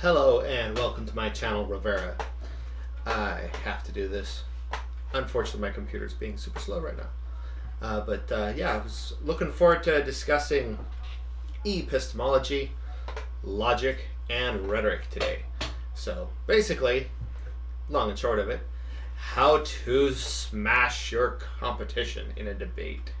Hello and welcome to my channel, Re-Vera. I have to do this. Unfortunately, my computer's being super slow right now. Yeah, I was looking forward to discussing epistemology, logic, and rhetoric today. So basically, long and short of it, how to smash your competition in a debate.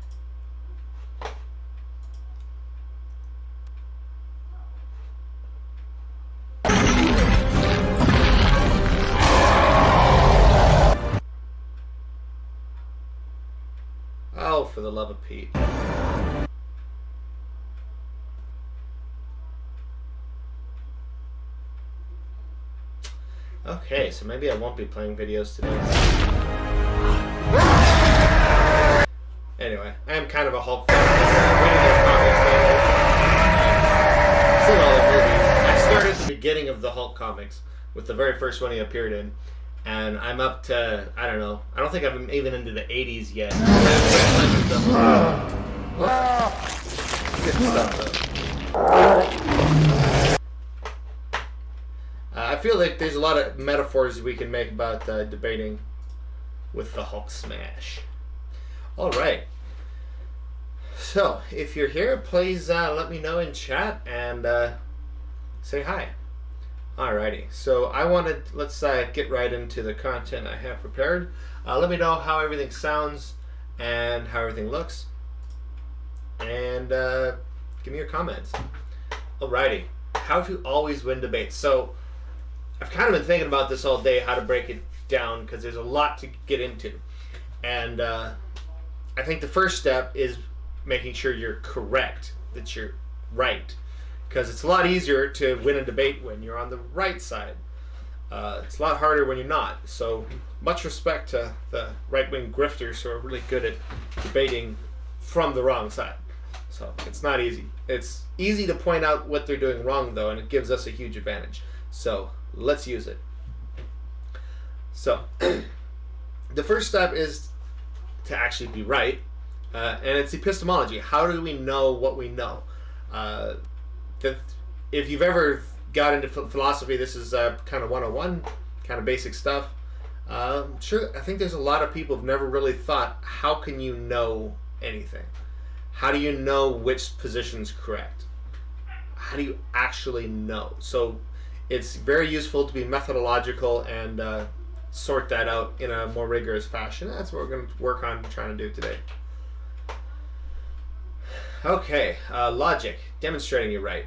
Oh, for the love of Pete. Okay, so maybe I won't be playing videos today. Anyway, I am kind of a Hulk fan. Seen all the movies. I started at the beginning of the Hulk comics with the very first one he appeared in. And I'm up to, I don't know, I don't think I'm even into the 80s yet. Good stuff, though. I feel like there's a lot of metaphors we can make about debating with the Hulk smash. Alright. So, if you're here, please let me know in chat and say hi. Alrighty, so let's get right into the content I have prepared. Let me know how everything sounds and how everything looks. And give me your comments. Alrighty, how to always win debates. So I've kind of been thinking about this all day, how to break it down, because there's a lot to get into. And I think the first step is making sure you're correct, that you're right. Because it's a lot easier to win a debate when you're on the right side. It's a lot harder when you're not. So much respect to the right-wing grifters who are really good at debating from the wrong side. So it's not easy. It's easy to point out what they're doing wrong, though, and it gives us a huge advantage. So let's use it. So the first step is to actually be right. And it's epistemology. How do we know what we know? If you've ever got into philosophy, this is kind of 101, kind of basic stuff. Sure, I think there's a lot of people who've never really thought, how can you know anything? How do you know which position's correct? How do you actually know? So it's very useful to be methodological and sort that out in a more rigorous fashion. That's what we're going to work on trying to do today. Okay, logic, demonstrating you're right.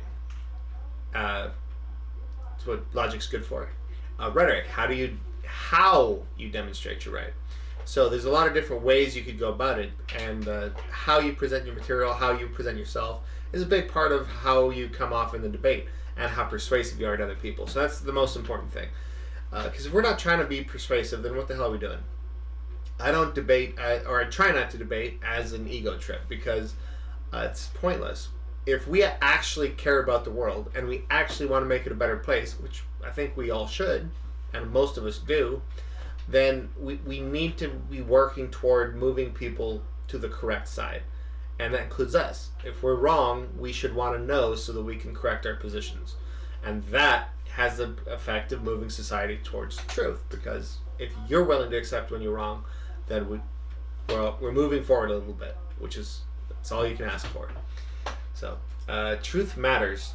That's what logic's good for. Rhetoric, how you demonstrate you're right. So there's a lot of different ways you could go about it, and how you present your material, how you present yourself, is a big part of how you come off in the debate and how persuasive you are to other people. So that's the most important thing. Because if we're not trying to be persuasive, then what the hell are we doing? I don't debate, or I try not to debate as an ego trip, because it's pointless. If we actually care about the world and we actually want to make it a better place, which I think we all should, and most of us do, then we need to be working toward moving people to the correct side. And that includes us. If we're wrong, we should want to know so that we can correct our positions. And that has the effect of moving society towards truth, because if you're willing to accept when you're wrong, then we're moving forward a little bit, which is that's all you can ask for. So, truth matters.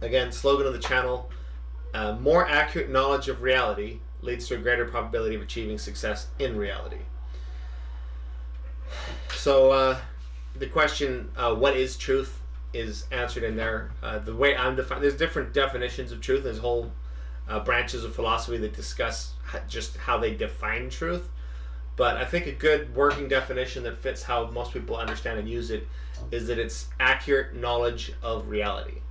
Again, slogan of the channel, more accurate knowledge of reality leads to a greater probability of achieving success in reality. So, the question, what is truth, is answered in there. The way I'm there's different definitions of truth. There's whole branches of philosophy that discuss just how they define truth. But I think a good working definition that fits how most people understand and use it is that it's accurate knowledge of reality.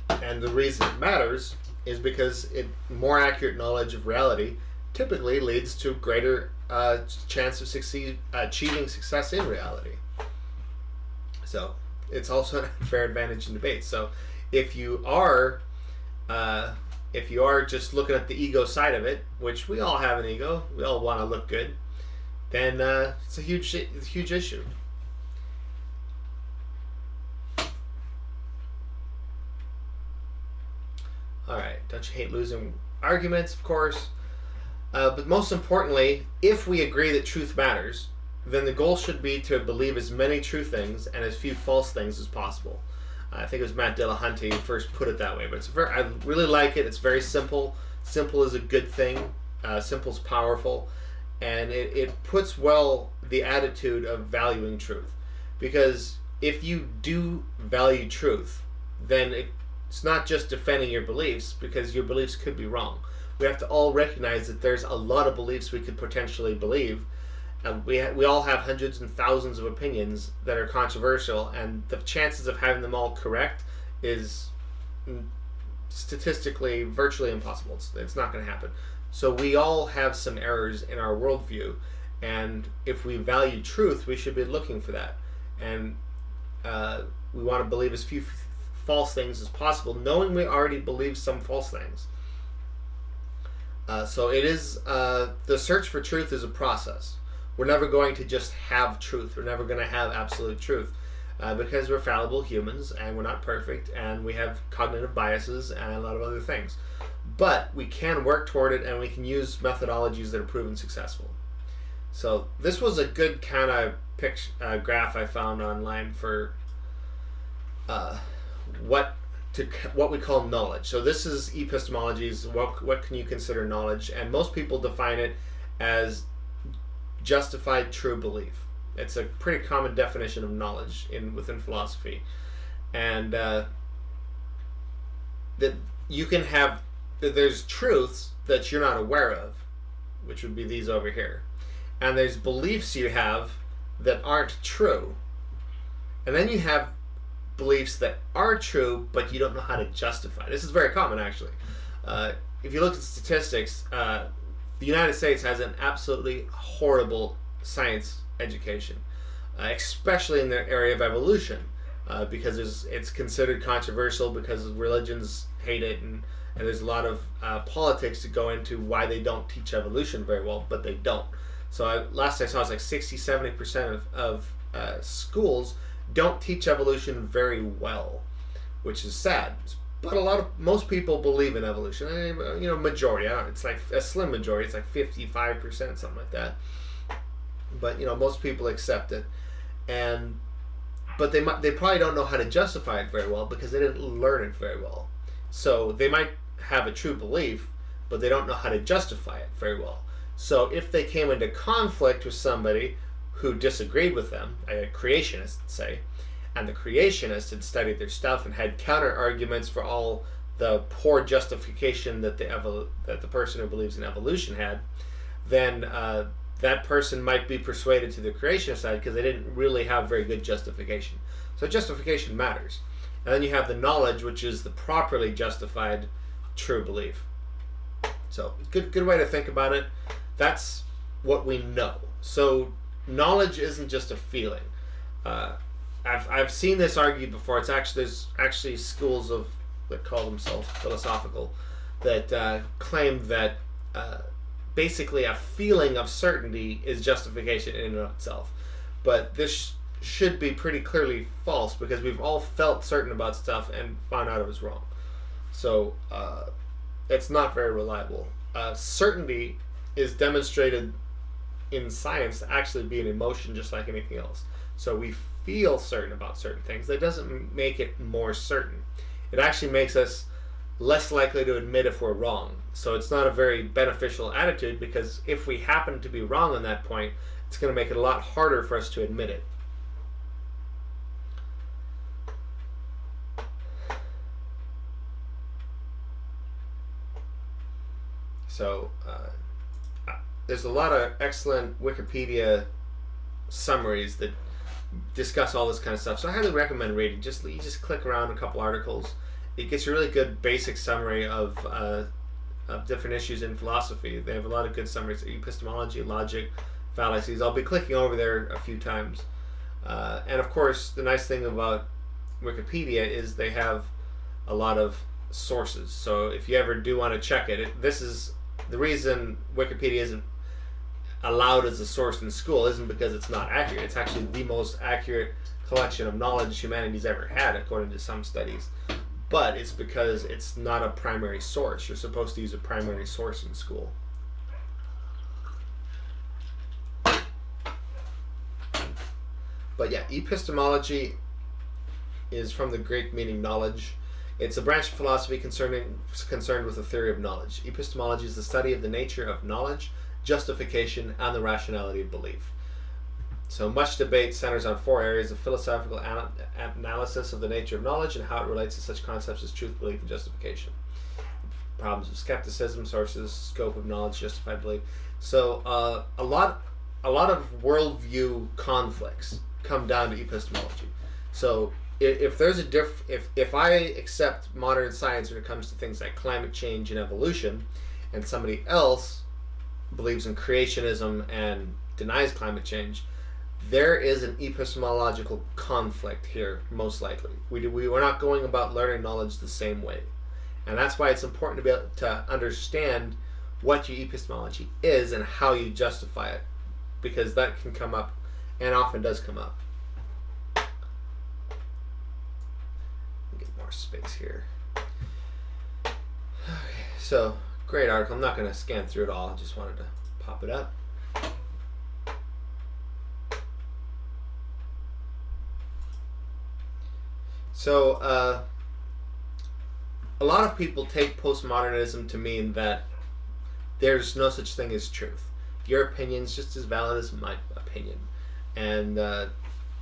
And the reason it matters is because more accurate knowledge of reality typically leads to greater chance of achieving success in reality. So it's also an unfair advantage in debate. So if you are just looking at the ego side of it, which we all have an ego, we all want to look good, then it's a huge issue. Don't you hate losing arguments, of course? But most importantly, if we agree that truth matters, then the goal should be to believe as many true things and as few false things as possible. I think it was Matt Dillahunty who first put it that way, but I really like it. It's very simple. Simple is a good thing. Simple is powerful, and it puts the attitude of valuing truth. Because if you do value truth, then it's not just defending your beliefs, because your beliefs could be wrong. We have to all recognize that there's a lot of beliefs we could potentially believe. We all have hundreds and thousands of opinions that are controversial, and the chances of having them all correct is statistically virtually impossible. It's not going to happen. So we all have some errors in our worldview, and if we value truth, we should be looking for that. And we want to believe as few false things as possible, knowing we already believe some false things. So it is, the search for truth is a process. We're never going to just have truth. We're never going to have absolute truth, because we're fallible humans and we're not perfect, and we have cognitive biases and a lot of other things. But we can work toward it, and we can use methodologies that are proven successful. So this was a good kind of graph I found online for what we call knowledge. So this is epistemology's what can you consider knowledge, and most people define it as justified true belief. It's a pretty common definition of knowledge within philosophy, and that you can have that there's truths that you're not aware of, which would be these over here, and there's beliefs you have that aren't true, and then you have beliefs that are true but you don't know how to justify. This is very common, actually. If you look at statistics, the United States has an absolutely horrible science education, especially in the area of evolution, because it's considered controversial because religions hate it, and there's a lot of politics to go into why they don't teach evolution very well, but they don't. So last I saw, it's like 60-70% of schools don't teach evolution very well, which is sad. But most people believe in evolution. Majority. It's like a slim majority. It's like 55%, something like that. But most people accept it, but they probably don't know how to justify it very well because they didn't learn it very well. So they might have a true belief, but they don't know how to justify it very well. So if they came into conflict with somebody who disagreed with them, a creationist, say, and the creationist had studied their stuff and had counter arguments for all the poor justification that the person who believes in evolution had, then that person might be persuaded to the creationist side because they didn't really have very good justification. So justification matters. And then you have the knowledge, which is the properly justified true belief. So good way to think about it. That's what we know. So knowledge isn't just a feeling. I've seen this argued before. There's actually schools that call themselves philosophical that claim that basically a feeling of certainty is justification in and of itself. But this should be pretty clearly false because we've all felt certain about stuff and found out it was wrong. So it's not very reliable. Certainty is demonstrated in science to actually be an emotion just like anything else. So we feel certain about certain things. That doesn't make it more certain. It actually makes us less likely to admit if we're wrong. So it's not a very beneficial attitude because if we happen to be wrong on that point, it's going to make it a lot harder for us to admit it. So there's a lot of excellent Wikipedia summaries that discuss all this kind of stuff. So I highly recommend reading. You just click around a couple articles. It gets a really good basic summary of different issues in philosophy. They have a lot of good summaries: epistemology, logic, fallacies. I'll be clicking over there a few times. And of course, the nice thing about Wikipedia is they have a lot of sources. So if you ever do want to check it, this is the reason Wikipedia isn't allowed as a source in school isn't because it's not accurate. It's actually the most accurate collection of knowledge humanity's ever had, according to some studies. but it's because it's not a primary source. You're supposed to use a primary source in school. But yeah, epistemology is from the Greek meaning knowledge. It's a branch of philosophy concerned with the theory of knowledge. Epistemology is the study of the nature of knowledge, justification, and the rationality of belief. So much debate centers on 4 areas of philosophical analysis of the nature of knowledge and how it relates to such concepts as truth, belief, and justification. Problems of skepticism, sources, scope of knowledge, justified belief. So a lot of worldview conflicts come down to epistemology. So if there's if I accept modern science when it comes to things like climate change and evolution, and somebody else believes in creationism and denies climate change, there is an epistemological conflict here, most likely. We're not going about learning knowledge the same way. And that's why it's important to be able to understand what your epistemology is and how you justify it, because that can come up, and often does come up. Get more space here. Okay, so great article. I'm not going to scan through it all. I just wanted to pop it up. So a lot of people take postmodernism to mean that there's no such thing as truth. Your opinion's just as valid as my opinion. And A,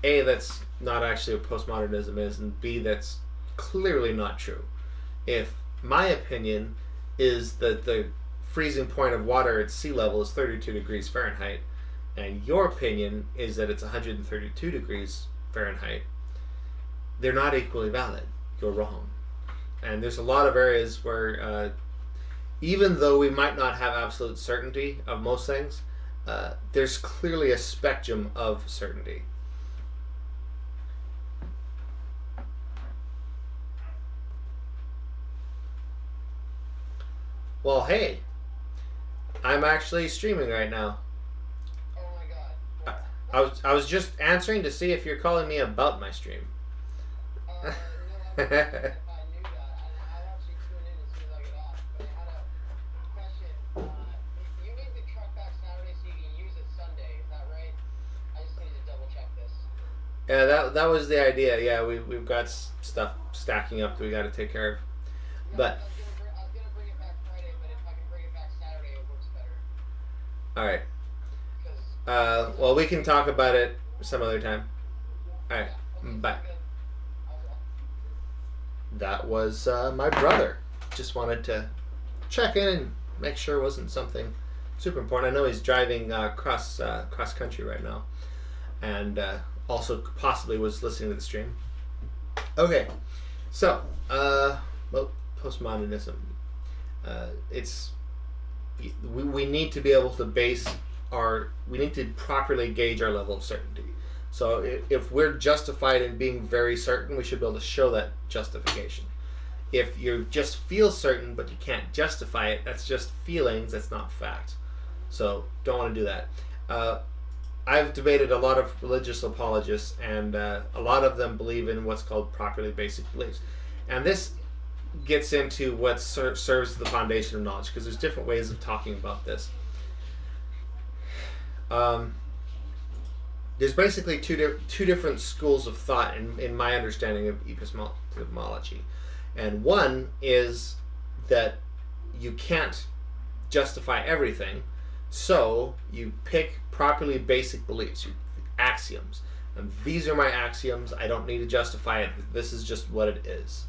that's not actually what postmodernism is, and B, that's clearly not true. If my opinion is that the freezing point of water at sea level is 32 degrees Fahrenheit, and your opinion is that it's 132 degrees Fahrenheit, they're not equally valid. You're wrong. And there's a lot of areas where even though we might not have absolute certainty of most things, there's clearly a spectrum of certainty. Well, hey, I'm actually streaming right now. Oh my god. I was just answering to see if you're calling me about my stream. No, I knew that, and I'll actually tune in as soon as I get off. But I had a question. You need the truck back Saturday so you can use it Sunday. Is that right? I just need to double check this. Yeah, that was the idea. Yeah, we've got stuff stacking up that we got to take care of. No, But I was gonna bring it back Friday, but if I can bring it back Saturday, it works better. all right. 'Cause Well, we can talk about it some other time. All right. okay, Bye. good. That was my brother. Just wanted to check in and make sure it wasn't something super important. I know he's driving cross country right now, and also possibly was listening to the stream. Okay, so well, postmodernism. It's we need to be able to we need to properly gauge our level of certainty. So if we're justified in being very certain, we should be able to show that justification. If you just feel certain but you can't justify it, that's just feelings, that's not fact. So don't want to do that. I've debated a lot of religious apologists, and a lot of them believe in what's called properly basic beliefs. And this gets into what serves as the foundation of knowledge, because there's different ways of talking about this. There's basically two different schools of thought in my understanding of epistemology. And one is that you can't justify everything, so you pick properly basic beliefs, axioms. And these are my axioms, I don't need to justify it, this is just what it is.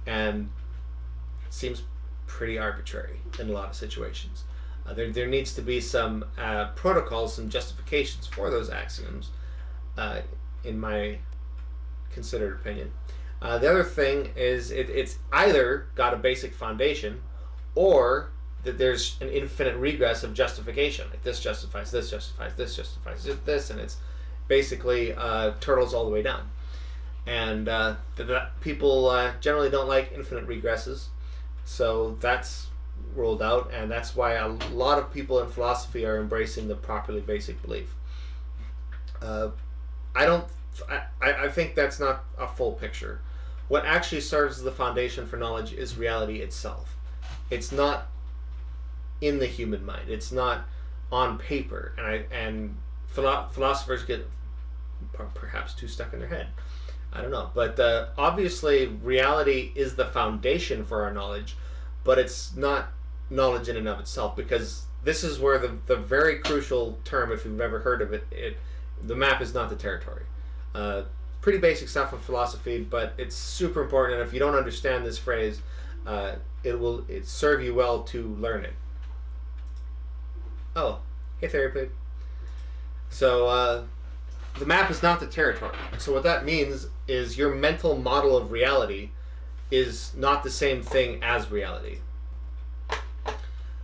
And it seems pretty arbitrary in a lot of situations. There needs to be some protocols, some justifications for those axioms, in my considered opinion. The other thing is it's either got a basic foundation, or that there's an infinite regress of justification. Like this justifies this, justifies this, justifies this, and it's basically turtles all the way down. And people generally don't like infinite regresses, so that's ruled out, and that's why a lot of people in philosophy are embracing the properly basic belief. I think that's not a full picture. what actually serves as the foundation for knowledge is reality itself. It's not in the human mind. It's not on paper, and philosophers get perhaps too stuck in their head. I don't know, but obviously reality is the foundation for our knowledge, but it's not knowledge in and of itself, because this is where the very crucial term, if you've ever heard of it, the map is not the territory. Pretty basic stuff in philosophy, but it's super important, and if you don't understand this phrase, it serve you well to learn it. Oh, hey Therapy. So the map is not the territory. So what that means is your mental model of reality is not the same thing as reality.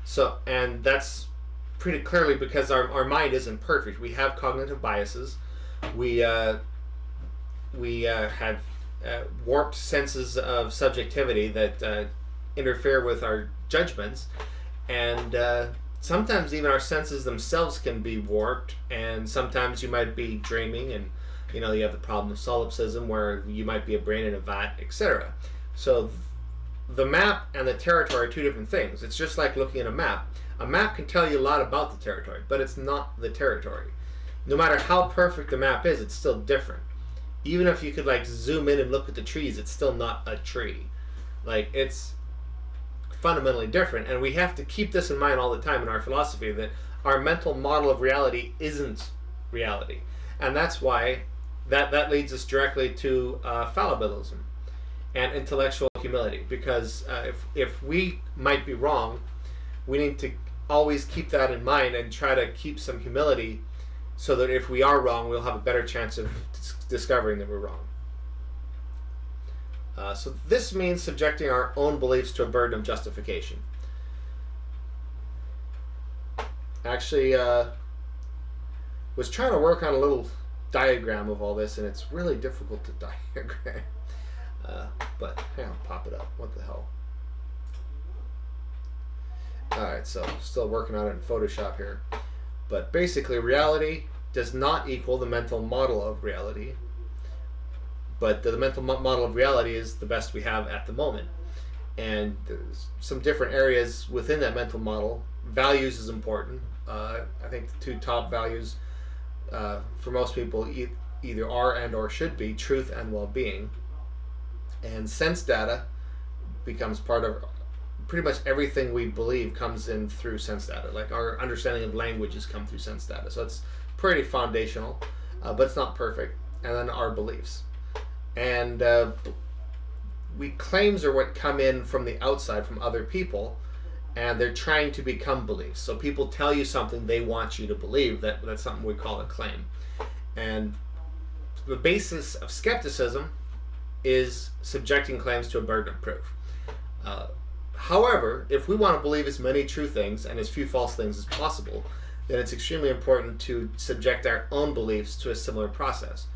So, and that's pretty clearly because our mind isn't perfect. We have cognitive biases. We have warped senses of subjectivity that interfere with our judgments, and sometimes even our senses themselves can be warped, and sometimes you might be dreaming, and you have the problem of solipsism where you might be a brain in a vat, etc. So the map and the territory are two different things. It's just like looking at a map. A map can tell you a lot about the territory, but it's not the territory. No matter how perfect the map is, it's still different. Even if you could zoom in and look at the trees, it's still not a tree. It's fundamentally different, and we have to keep this in mind all the time in our philosophy, that our mental model of reality isn't reality. And that's why that leads us directly to fallibilism and intellectual humility, because if we might be wrong, we need to always keep that in mind and try to keep some humility, so that if we are wrong, we'll have a better chance of discovering that we're wrong. So this means subjecting our own beliefs to a burden of justification. Actually, was trying to work on a little diagram of all this, and it's really difficult to diagram. But hang on, pop it up. What the hell? Alright, so still working on it in Photoshop here. But basically, reality does not equal the mental model of reality. But the mental model of reality is the best we have at the moment. And there's some different areas within that mental model. Values is important. I think the two top values for most people either are and or should be truth and well-being. And sense data becomes part of pretty much everything we believe comes in through sense data. Like our understanding of languages come through sense data. So it's pretty foundational, but it's not perfect. And then our beliefs. And claims are what come in from the outside, from other people, and they're trying to become beliefs. So people tell you something they want you to believe. That's something we call a claim. And the basis of skepticism is subjecting claims to a burden of proof. However, if we want to believe as many true things and as few false things as possible, then it's extremely important to subject our own beliefs to a similar process.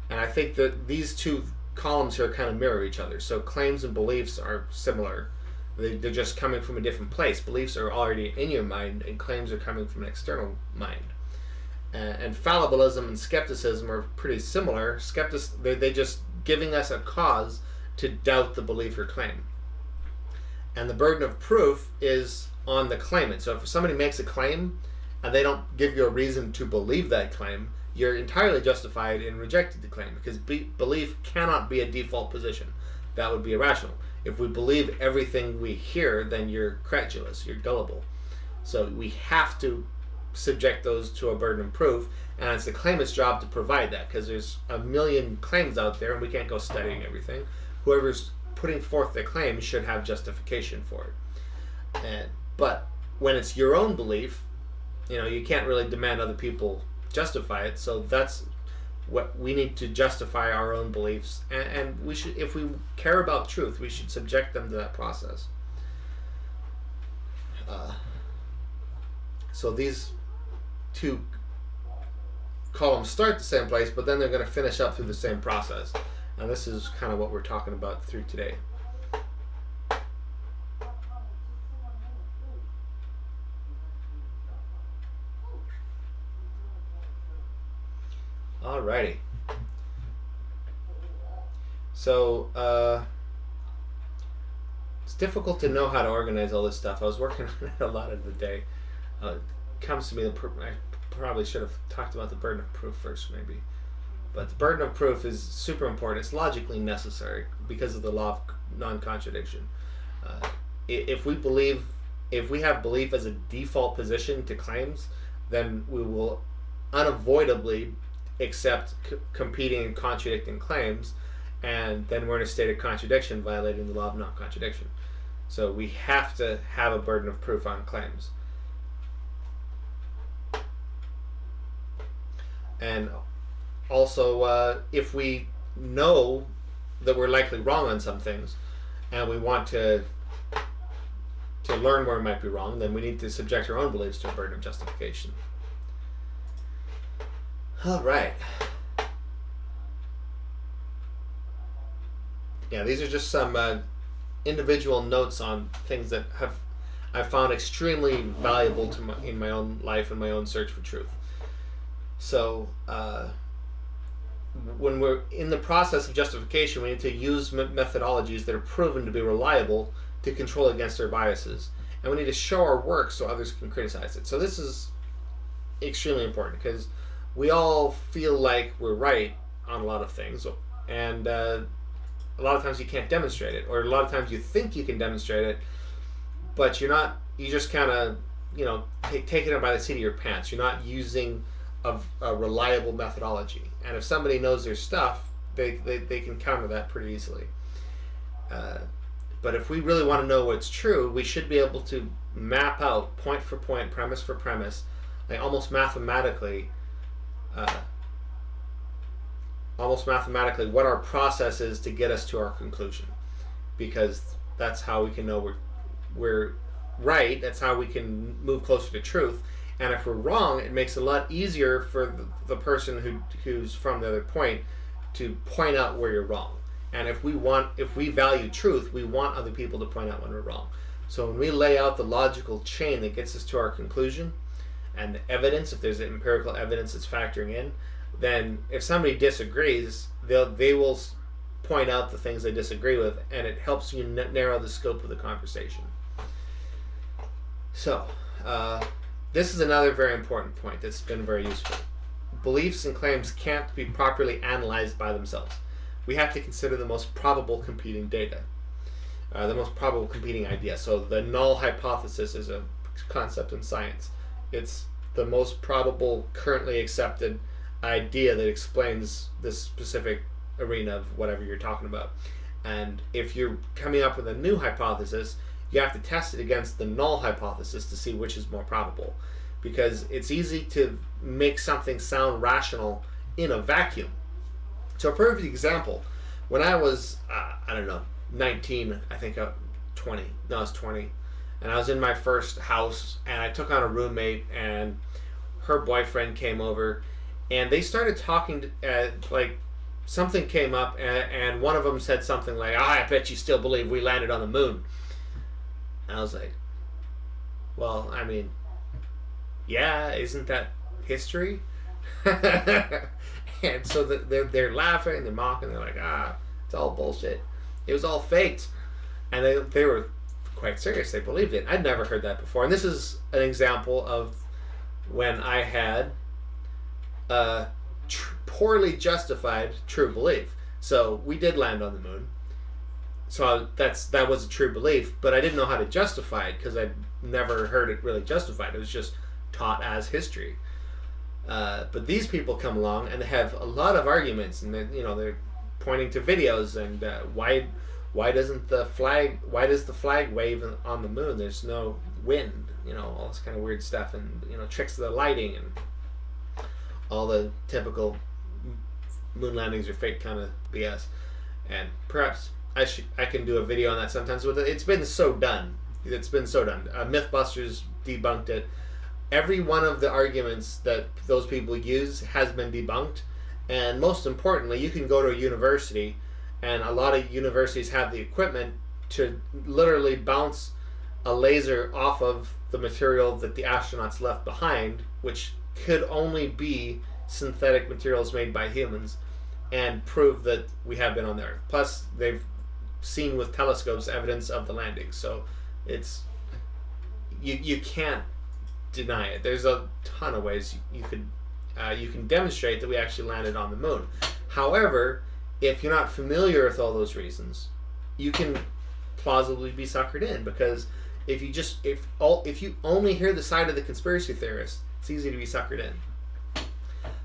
And I think that these two columns here kind of mirror each other. So claims and beliefs are similar. They're just coming from a different place. Beliefs are already in your mind, and claims are coming from an external mind. And fallibilism and skepticism are pretty similar. They're just giving us a cause to doubt the belief or claim. And the burden of proof is on the claimant. So if somebody makes a claim and they don't give you a reason to believe that claim, you're entirely justified in rejecting the claim, because belief cannot be a default position. That would be irrational. If we believe everything we hear, then you're credulous, you're gullible. So we have to subject those to a burden of proof, and it's the claimant's job to provide that, because there's a million claims out there and we can't go studying everything. Whoever's putting forth the claim should have justification for it. But when it's your own belief, you can't really demand other people justify it. So that's what we need to justify our own beliefs, and we should, if we care about truth, we should subject them to that process. So these two columns start the same place, but then they're going to finish up through the same process. And this is kind of what we're talking about through today. Alrighty. So it's difficult to know how to organize all this stuff. I was working on it a lot of the day. It comes to me, I probably should have talked about the burden of proof first, maybe. But the burden of proof is super important. It's logically necessary because of the law of non-contradiction. If we have belief as a default position to claims, then we will unavoidably accept competing and contradicting claims, and then we're in a state of contradiction, violating the law of non-contradiction. So we have to have a burden of proof on claims. And also, if we know that we're likely wrong on some things, and we want to learn where we might be wrong, then we need to subject our own beliefs to a burden of justification. All right. Yeah, these are just some individual notes on things that I've found extremely valuable in my own life and my own search for truth. So, when we're in the process of justification, we need to use methodologies that are proven to be reliable to control against our biases. And we need to show our work so others can criticize it. So this is extremely important because we all feel like we're right on a lot of things. And a lot of times you can't demonstrate it. Or a lot of times you think you can demonstrate it, but you're not. You just kind of, taking it by the seat of your pants. You're not using a reliable methodology. And if somebody knows their stuff, they can counter that pretty easily. But if we really want to know what's true, we should be able to map out point for point, premise for premise, like almost mathematically what our process is to get us to our conclusion. Because that's how we can know we're right. That's how we can move closer to truth. And if we're wrong, it makes it a lot easier for the person who's from the other point to point out where you're wrong. And if we value truth, we want other people to point out when we're wrong. So when we lay out the logical chain that gets us to our conclusion, and the evidence, if there's empirical evidence that's factoring in, then if somebody disagrees, they will point out the things they disagree with, and it helps you narrow the scope of the conversation. So, this is another very important point that's been very useful. Beliefs and claims can't be properly analyzed by themselves. We have to consider the most probable competing data, the most probable competing idea. So the null hypothesis is a concept in science. It's the most probable, currently accepted idea that explains this specific arena of whatever you're talking about. And if you're coming up with a new hypothesis, you have to test it against the null hypothesis to see which is more probable. Because it's easy to make something sound rational in a vacuum. So a perfect example, when I was, 19, I think 20. No, I was 20. And I was in my first house, and I took on a roommate, and her boyfriend came over, and they started talking, something came up, and one of them said something like, I bet you still believe we landed on the moon. And I was like, well, I mean, yeah, isn't that history? And so they're laughing, they're mocking, they're like, it's all bullshit. It was all faked. And they were quite serious. They believed it. I'd never heard that before. And this is an example of when I had poorly justified true belief. So we did land on the moon. So that was a true belief, but I didn't know how to justify it because I'd never heard it really justified. It was just taught as history. But these people come along and they have a lot of arguments, and they're pointing to videos and why does the flag wave on the moon? There's no wind, all this kind of weird stuff, and tricks of the lighting and all the typical moon landings are fake kind of BS. And perhaps I can do a video on that sometimes. It's been so done. Mythbusters debunked it. Every one of the arguments that those people use has been debunked. And most importantly, you can go to a university, and a lot of universities have the equipment to literally bounce a laser off of the material that the astronauts left behind, which could only be synthetic materials made by humans, and prove that we have been on the Earth. Plus, they've seen with telescopes evidence of the landing. So it's you can't deny it. There's a ton of ways you can demonstrate that we actually landed on the moon. However, if you're not familiar with all those reasons, you can plausibly be suckered in, because if you only hear the side of the conspiracy theorist, it's easy to be suckered in.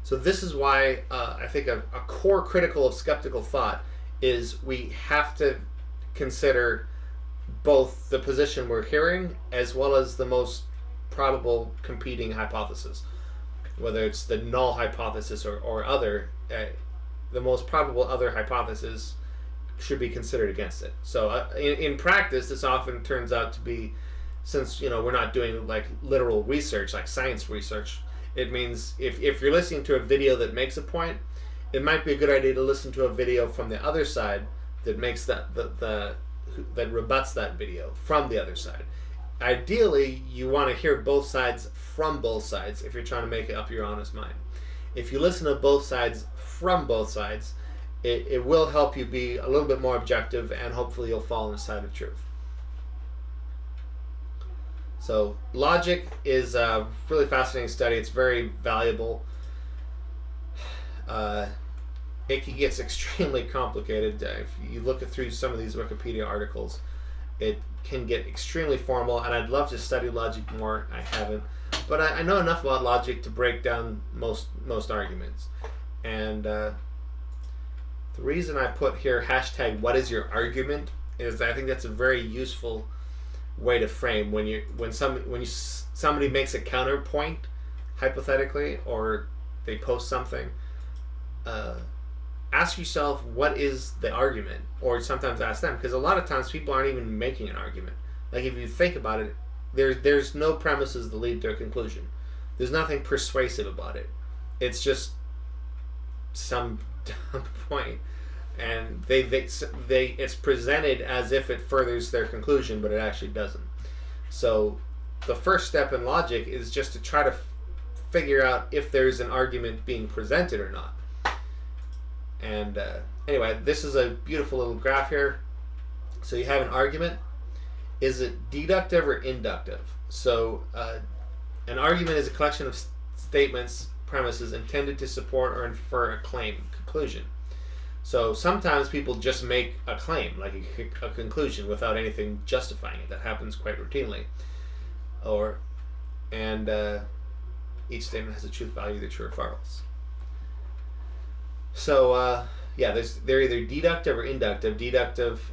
So this is why I think a core critical of skeptical thought is we have to consider both the position we're hearing as well as the most probable competing hypothesis, whether it's the null hypothesis or other. The most probable other hypothesis should be considered against it. So in practice, this often turns out to be, since we're not doing like literal research, like science research, it means if you're listening to a video that makes a point, it might be a good idea to listen to a video from the other side that makes that rebuts that video from the other side. Ideally, you want to hear both sides from both sides if you're trying to make up your honest mind. If you listen to both sides from both sides, it will help you be a little bit more objective, and hopefully you'll fall on the side of truth. So logic is a really fascinating study. It's very valuable. It gets extremely complicated. If you look through some of these Wikipedia articles, it can get extremely formal, and I'd love to study logic more. I haven't. But I know enough about logic to break down most arguments. And the reason I put here hashtag what is your argument is I think that's a very useful way to frame when somebody makes a counterpoint, hypothetically, or they post something. Ask yourself, what is the argument? Or sometimes ask them, because a lot of times people aren't even making an argument. Like, if you think about it, there's no premises that lead to a conclusion. There's nothing persuasive about it. It's just some dumb point, and it's presented as if it furthers their conclusion, but it actually doesn't. So the first step in logic is just to try to figure out if there's an argument being presented or not. And anyway, this is a beautiful little graph here. So you have an argument. Is it deductive or inductive? So an argument is a collection of statements, premises intended to support or infer a claim, conclusion. So sometimes people just make a claim, like a conclusion, without anything justifying it. That happens quite routinely. And each statement has a truth value, either true or false. So they're either deductive or inductive. Deductive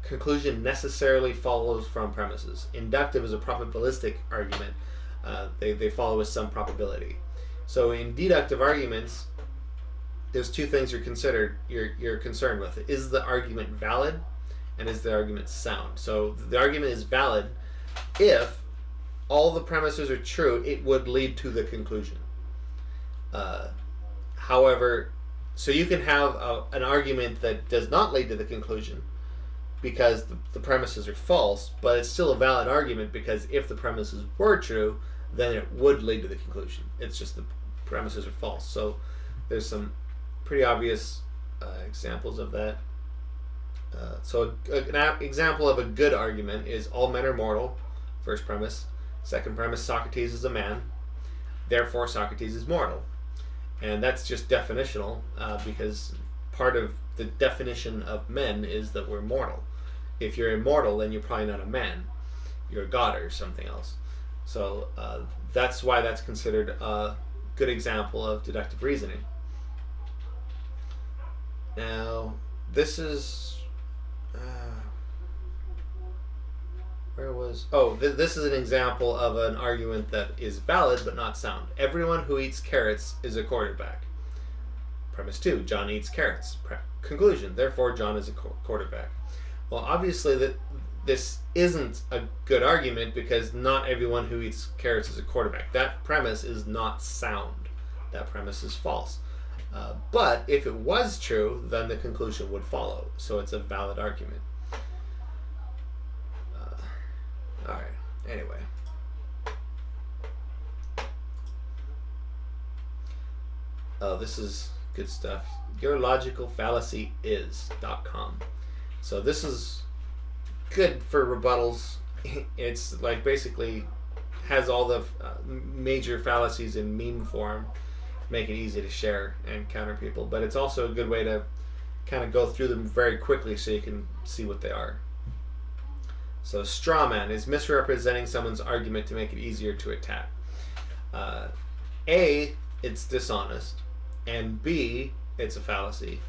conclusion necessarily follows from premises. Inductive is a probabilistic argument. They follow with some probability. So in deductive arguments, there's two things you're concerned with. Is the argument valid, and is the argument sound? So the argument is valid if all the premises are true. It would lead to the conclusion. However, so you can have an argument that does not lead to the conclusion because the premises are false, but it's still a valid argument because if the premises were true, then it would lead to the conclusion. It's just the premises are false. So there's some pretty obvious examples of that. So an example of a good argument is all men are mortal, first premise. Second premise, Socrates is a man, therefore Socrates is mortal. And that's just definitional, because part of the definition of men is that we're mortal. If you're immortal, then you're probably not a man. You're a god or something else. So that's why that's considered a good example of deductive reasoning. Now, this is... this is an example of an argument that is valid but not sound. Everyone who eats carrots is a quarterback. Premise 2, John eats carrots. Conclusion, therefore John is a quarterback. Well, obviously this isn't a good argument because not everyone who eats carrots is a quarterback. That premise is not sound. That premise is false. But if it was true, then the conclusion would follow. So it's a valid argument. Alright, anyway. This is Good stuff. YourLogicalFallacyIs.com. So this is good for rebuttals. It's like basically has all the major fallacies in meme form, make it easy to share and counter people. But it's also a good way to kind of go through them very quickly so you can see what they are. So straw man is misrepresenting someone's argument to make it easier to attack. A, it's dishonest, and B, it's a fallacy,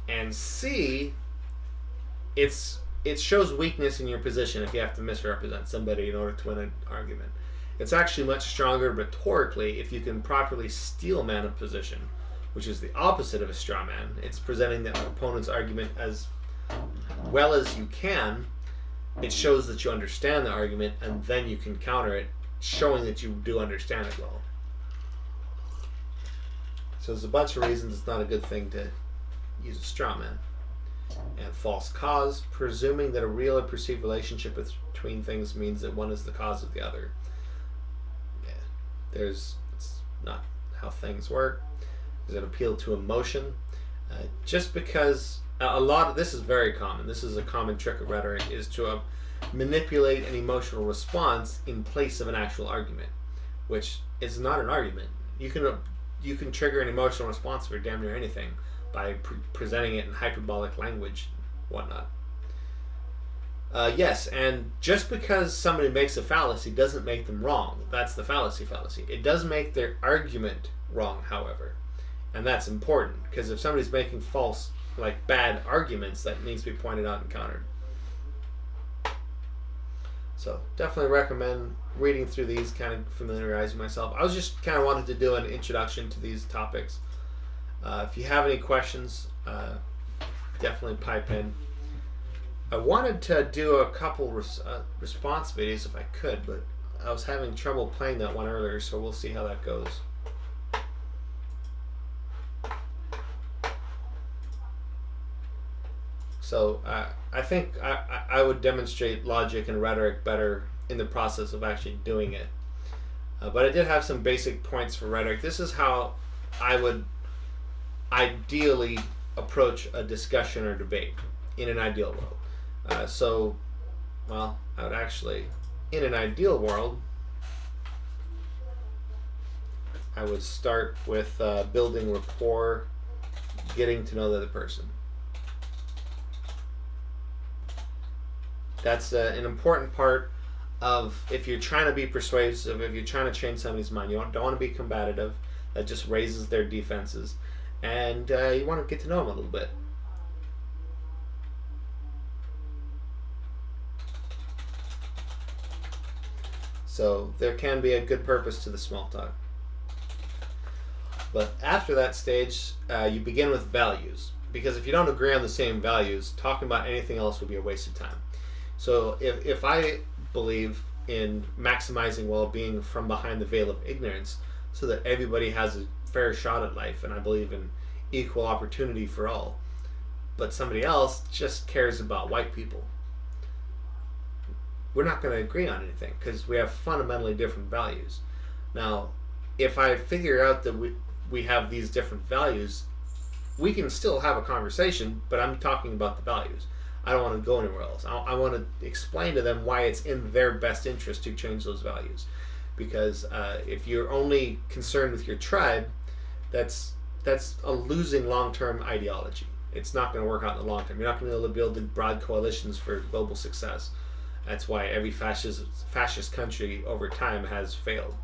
and C, it shows weakness in your position if you have to misrepresent somebody in order to win an argument. It's actually much stronger rhetorically if you can properly steel man a position, which is the opposite of a straw man. It's presenting the opponent's argument as well as you can. It shows that you understand the argument, and then you can counter it, showing that you do understand it well. So there's a bunch of reasons it's not a good thing to use a straw man. And false cause, presuming that a real or perceived relationship between things means that one is the cause of the other. Yeah, it's not how things work. There's an appeal to emotion. Just because this is very common. This is a common trick of rhetoric, is to manipulate an emotional response in place of an actual argument, which is not an argument. You can trigger an emotional response for damn near anything by presenting it in hyperbolic language, whatnot. Yes, and just because somebody makes a fallacy doesn't make them wrong. That's the fallacy. It does make their argument wrong, however. And that's important, because if somebody's making false, bad arguments, that needs to be pointed out and countered. So definitely recommend reading through these, kind of familiarizing myself. I was just kind of wanted to do an introduction to these topics. If you have any questions, definitely pipe in. I wanted to do a couple response videos if I could, but I was having trouble playing that one earlier, so we'll see how that goes. So I think I would demonstrate logic and rhetoric better in the process of actually doing it. But I did have some basic points for rhetoric. This is how I would ideally approach a discussion or debate in an ideal world. I would actually, in an ideal world, I would start with building rapport, getting to know the other person. That's an important part of, if you're trying to be persuasive, if you're trying to change somebody's mind. You don't want to be combative. That just raises their defenses. And you want to get to know them a little bit. So there can be a good purpose to the small talk. But after that stage, you begin with values. Because if you don't agree on the same values, talking about anything else would be a waste of time. So if I believe in maximizing well-being from behind the veil of ignorance so that everybody has a fair shot at life, and I believe in equal opportunity for all, but somebody else just cares about white people, we're not going to agree on anything because we have fundamentally different values. Now, if I figure out that we have these different values, we can still have a conversation, but I'm talking about the values. I don't want to go anywhere else. I want to explain to them why it's in their best interest to change those values. Because if you're only concerned with your tribe, that's a losing long-term ideology. It's not going to work out in the long term. You're not going to be able to build broad coalitions for global success. That's why every fascist country over time has failed.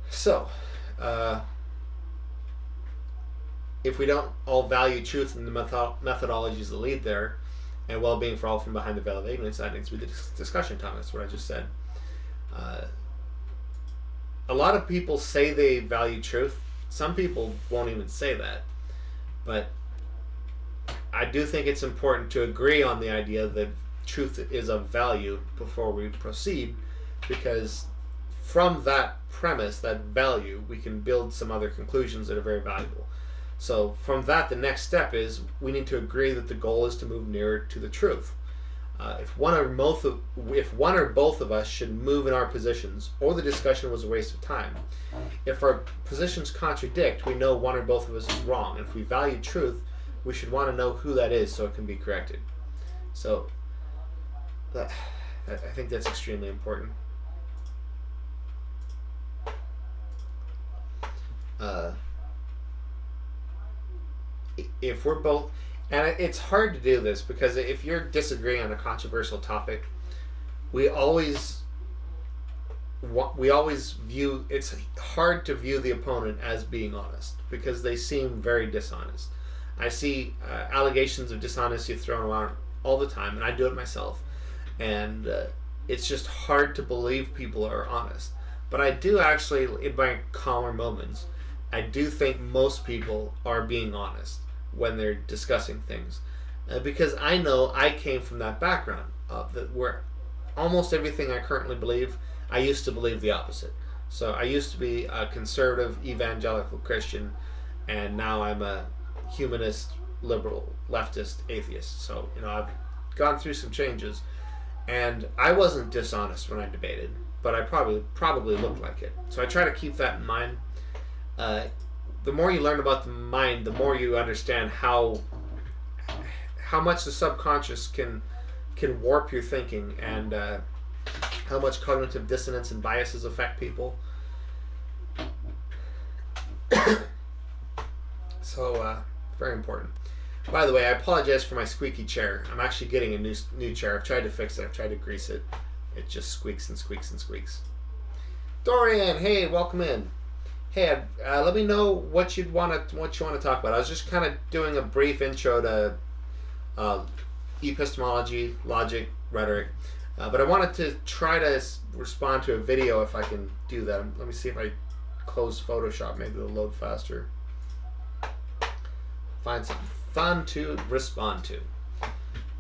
So, if we don't all value truth and the methodologies that lead there, and well-being for all from behind the veil of ignorance, that needs to be the discussion topic. That's what I just said. A lot of people say they value truth. Some people won't even say that. But I do think it's important to agree on the idea that truth is of value before we proceed, because from that premise, that value, we can build some other conclusions that are very valuable. So from that, the next step is we need to agree that the goal is to move nearer to the truth. If one or both of us should move in our positions, or the discussion was a waste of time. If our positions contradict, we know one or both of us is wrong. And if we value truth, we should want to know who that is so it can be corrected. So, I think that's extremely important. If we're both, and it's hard to do this because if you're disagreeing on a controversial topic, we always view, it's hard to view the opponent as being honest because they seem very dishonest. I see allegations of dishonesty thrown around all the time, and I do it myself, and it's just hard to believe people are honest. But I do actually, in my calmer moments, I do think most people are being honest when they're discussing things, because I know I came from that background where almost everything I currently believe, I used to believe the opposite. So I used to be a conservative evangelical Christian, and now I'm a humanist, liberal, leftist, atheist. So I've gone through some changes, and I wasn't dishonest when I debated, but I probably looked like it. So I try to keep that in mind. The more you learn about the mind, the more you understand how much the subconscious can warp your thinking, and how much cognitive dissonance and biases affect people. So very important. By the way, I apologize for my squeaky chair. I'm actually getting a new chair. I've tried to fix it. I've tried to grease it. It just squeaks and squeaks and squeaks. Dorian, hey, welcome in. Hey, let me know what you want to talk about. I was just kind of doing a brief intro to epistemology, logic, rhetoric, but I wanted to try to respond to a video if I can do that. Let me see if I close Photoshop. Maybe it'll load faster. Find something fun to respond to.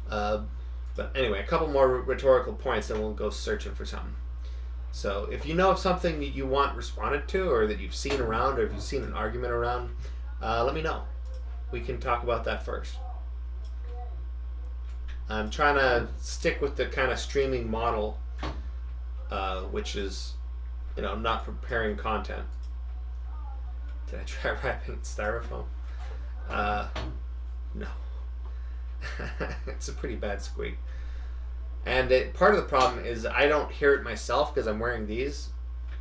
But anyway, a couple more rhetorical points, and we'll go searching for something. So if you know of something that you want responded to, or that you've seen around, or if you've seen an argument around, let me know. We can talk about that first. I'm trying to stick with the kind of streaming model, which is, not preparing content. Did I try wrapping styrofoam? No. It's a pretty bad squeak. And part of the problem is I don't hear it myself because I'm wearing these.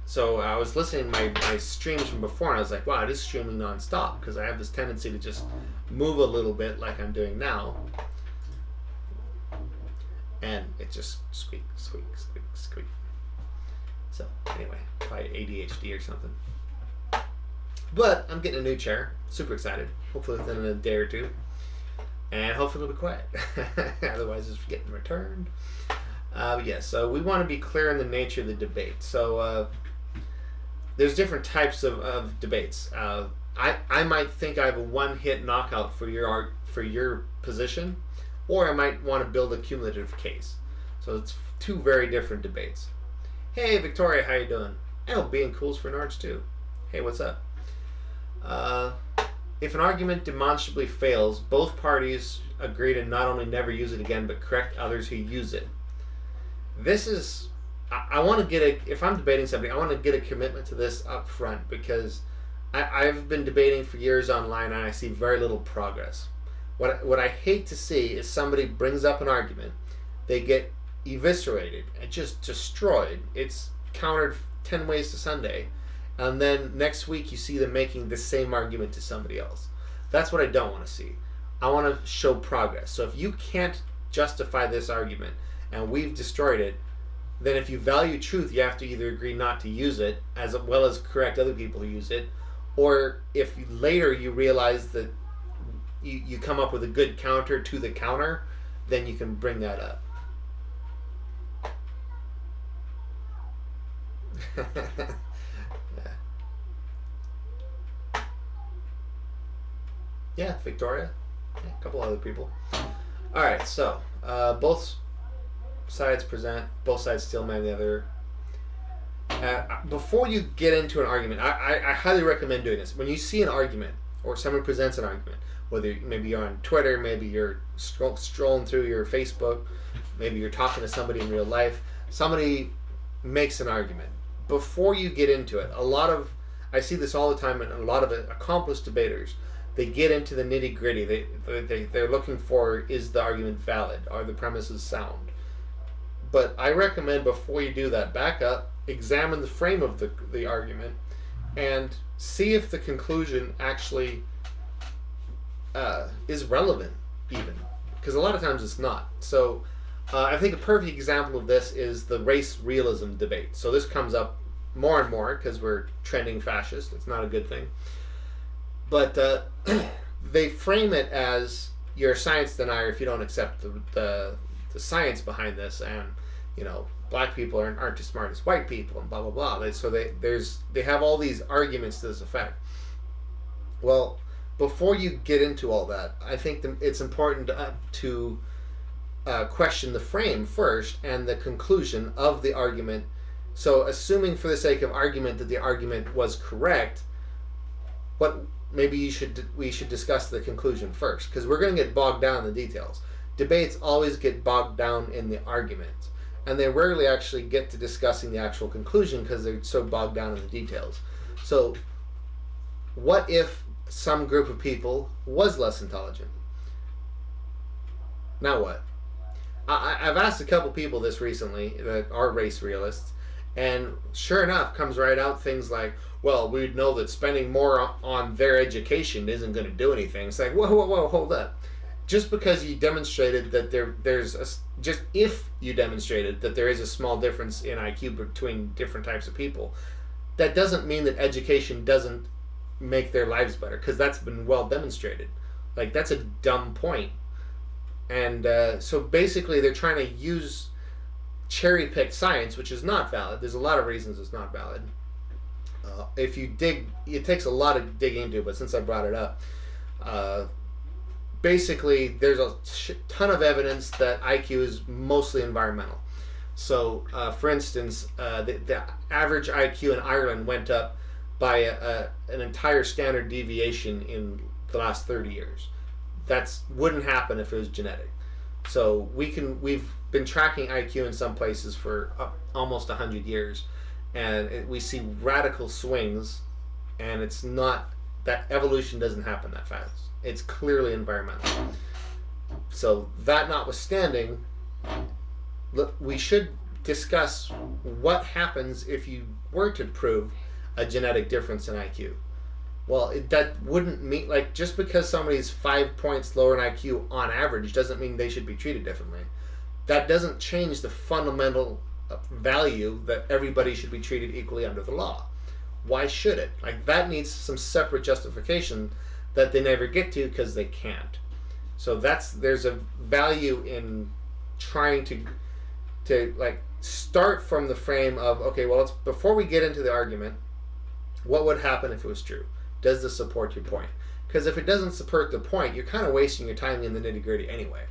So I was listening to my streams from before, and I was like, wow, it is streaming nonstop, because I have this tendency to just move a little bit like I'm doing now. And it just squeak, squeak, squeak, squeak. So anyway, probably ADHD or something. But I'm getting a new chair. Super excited. Hopefully within a day or two. And hopefully it'll be quiet. Otherwise it's getting returned. So we want to be clear in the nature of the debate. So there's different types of debates. I might think I have a one-hit knockout for your position, or I might want to build a cumulative case. So it's two very different debates. Hey Victoria, how you doing? Oh, being cool's for Nards too. Hey, what's up? If an argument demonstrably fails, both parties agree to not only never use it again, but correct others who use it. This is, I want to get if I'm debating something, I want to get a commitment to this up front, because I've been debating for years online, and I see very little progress. What I hate to see is somebody brings up an argument, they get eviscerated and just destroyed. It's countered 10 ways to Sunday. And then next week you see them making the same argument to somebody else. That's what I don't want to see. I want to show progress. So if you can't justify this argument and we've destroyed it, then if you value truth, you have to either agree not to use it, as well as correct other people who use it, or if later you realize that you come up with a good counter to the counter, then you can bring that up. Yeah, Victoria. Yeah, a couple other people. Alright, so both sides present, both sides still man the other. Before you get into an argument, I highly recommend doing this. When you see an argument, or someone presents an argument, whether maybe you're on Twitter, maybe you're strolling through your Facebook, maybe you're talking to somebody in real life, somebody makes an argument. Before you get into it, I see this all the time, and a lot of accomplished debaters, they get into the nitty gritty. They're looking for, is the argument valid? Are the premises sound? But I recommend before you do that, back up, examine the frame of the argument, and see if the conclusion actually is relevant, even. Because a lot of times it's not. So I think a perfect example of this is the race realism debate. So this comes up more and more because we're trending fascist. It's not a good thing. But they frame it as you're a science denier if you don't accept the science behind this, and black people aren't as smart as white people, and blah blah blah. So they have all these arguments to this effect. Well, before you get into all that, I think it's important to question the frame first and the conclusion of the argument. So, assuming for the sake of argument that the argument was correct, we should discuss the conclusion first, because we're going to get bogged down in the details. Debates always get bogged down in the argument, and they rarely actually get to discussing the actual conclusion because they're so bogged down in the details. So, what if some group of people was less intelligent? Now what? I've asked a couple people this recently that are race realists, and sure enough, comes right out things like, well, we'd know that spending more on their education isn't going to do anything. It's like, whoa, hold up. Just because you demonstrated that if you demonstrated that there is a small difference in IQ between different types of people, that doesn't mean that education doesn't make their lives better, because that's been well demonstrated. Like, that's a dumb point. And so basically they're trying to use cherry-picked science, which is not valid. There's a lot of reasons it's not valid. If you dig, it takes a lot of digging into it, but since I brought it up, basically there's a ton of evidence that IQ is mostly environmental. So, for instance, the average IQ in Ireland went up by an entire standard deviation in the last 30 years. That wouldn't happen if it was genetic. So we've been tracking IQ in some places for almost 100 years, and we see radical swings, and it's not that evolution doesn't happen that fast. It's clearly environmental. So that notwithstanding, look, we should discuss what happens if you were to prove a genetic difference in IQ. Well, that wouldn't mean, like, just because somebody's 5 points lower in IQ on average doesn't mean they should be treated differently. That doesn't change the fundamental value that everybody should be treated equally under the law. Why should it? Like, that needs some separate justification that they never get to because they can't. So there's a value in trying to like start from the frame of, okay, well, before we get into the argument, what would happen if it was true? Does this support your point? Because if it doesn't support the point, you're kind of wasting your time in the nitty-gritty anyway.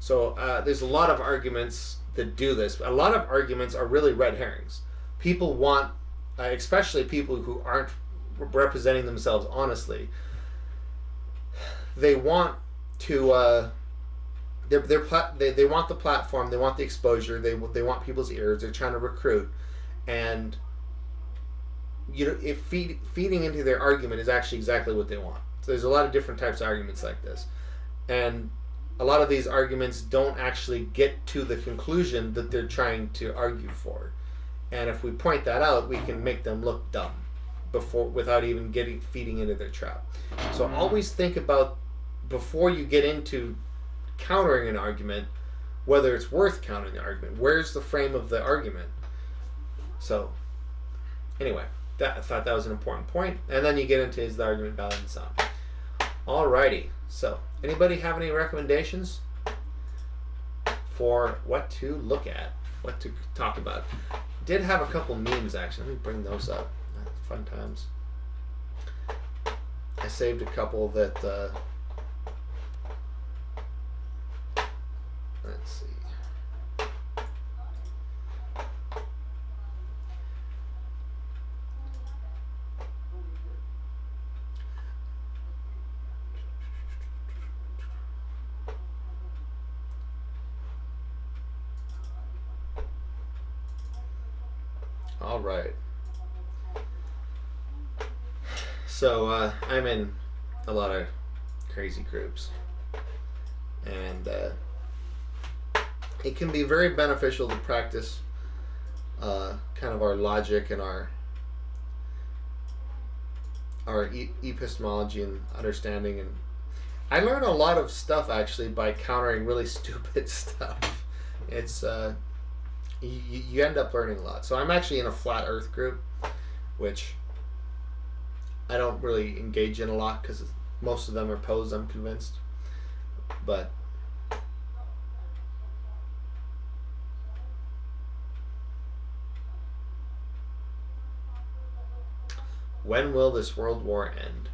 So there's a lot of arguments that do this. A lot of arguments are really red herrings. People want, especially people who aren't representing themselves honestly, they want to they want the platform, they want the exposure, they want people's ears, they're trying to recruit, and if feeding into their argument is actually exactly what they want. So there's a lot of different types of arguments like this, and a lot of these arguments don't actually get to the conclusion that they're trying to argue for. And if we point that out, we can make them look dumb without even feeding into their trap. So always think about, before you get into countering an argument, whether it's worth countering the argument. Where's the frame of the argument? So anyway, I thought that was an important point. And then you get into, is the argument valid and sound? Alrighty. So anybody have any recommendations for what to look at, what to talk about? Did have a couple memes actually. Let me bring those up. Fun times. I saved a couple that let's see. All right. So I'm in a lot of crazy groups, and it can be very beneficial to practice kind of our logic and our epistemology and understanding. And I learned a lot of stuff actually by countering really stupid stuff. It's you end up learning a lot. So I'm actually in a flat Earth group, which I don't really engage in a lot because most of them are posed, I'm convinced. But when will this world war end?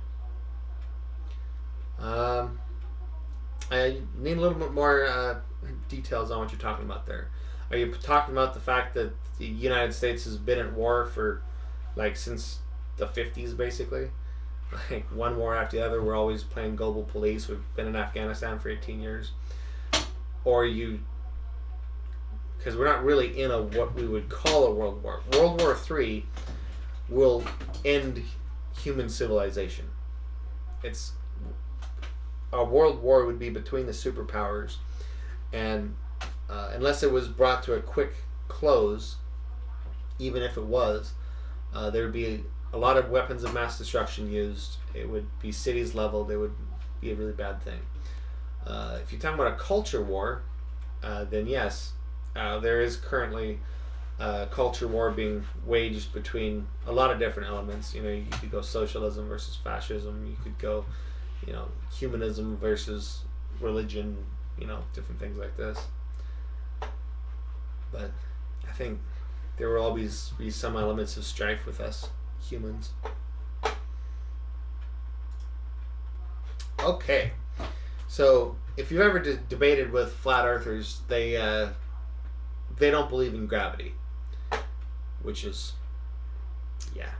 I need a little bit more details on what you're talking about there. Are you talking about the fact that the United States has been at war for, like, since the 50s, basically? Like, one war after the other, we're always playing global police. We've been in Afghanistan for 18 years. Or you... Because we're not really in a what we would call a world war. World War III will end human civilization. It's... A world war would be between the superpowers, and unless it was brought to a quick close, even if it was, there would be a lot of weapons of mass destruction used. It would be cities leveled. It would be a really bad thing. If you're talking about a culture war, then yes, there is currently a culture war being waged between a lot of different elements. You know, you could go socialism versus fascism. You could go, you know, humanism versus religion, you know, different things like this. But I think there will always be some elements of strife with us humans. Okay, so if you've ever debated with flat earthers, they don't believe in gravity, which is, yeah.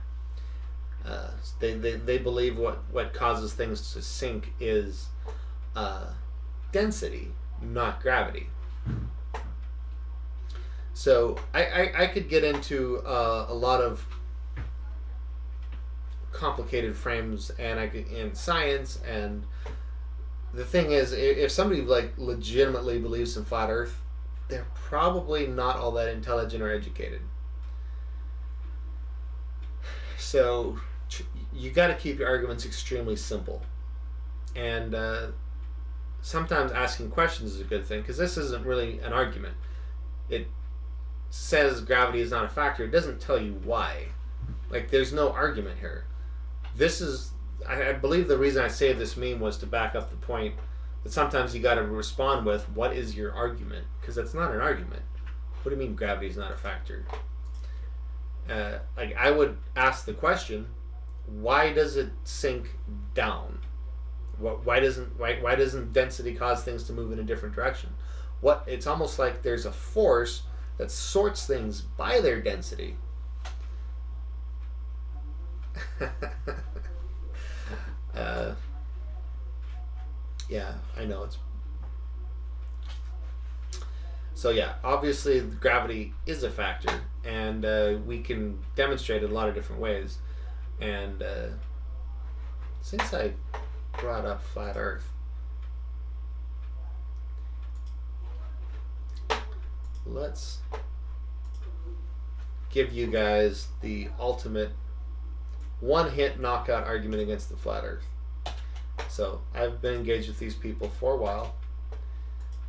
They believe what causes things to sink is density, not gravity. So I could get into a lot of complicated frames and in science, and the thing is, if somebody like legitimately believes in flat Earth, they're probably not all that intelligent or educated. So you got to keep your arguments extremely simple, and sometimes asking questions is a good thing, because this isn't really an argument. It says gravity is not a factor. It doesn't tell you why. Like, there's no argument here. This is, I believe the reason I saved this meme was to back up the point that sometimes you got to respond with, what is your argument? Because that's not an argument. What do you mean gravity is not a factor? Like, I would ask the question, why does it sink down? Why doesn't density cause things to move in a different direction? It's almost like there's a force that sorts things by their density. Yeah, I know it's. So yeah, obviously gravity is a factor, and we can demonstrate it a lot of different ways. And since I brought up flat Earth, let's give you guys the ultimate one-hit knockout argument against the flat Earth. So I've been engaged with these people for a while.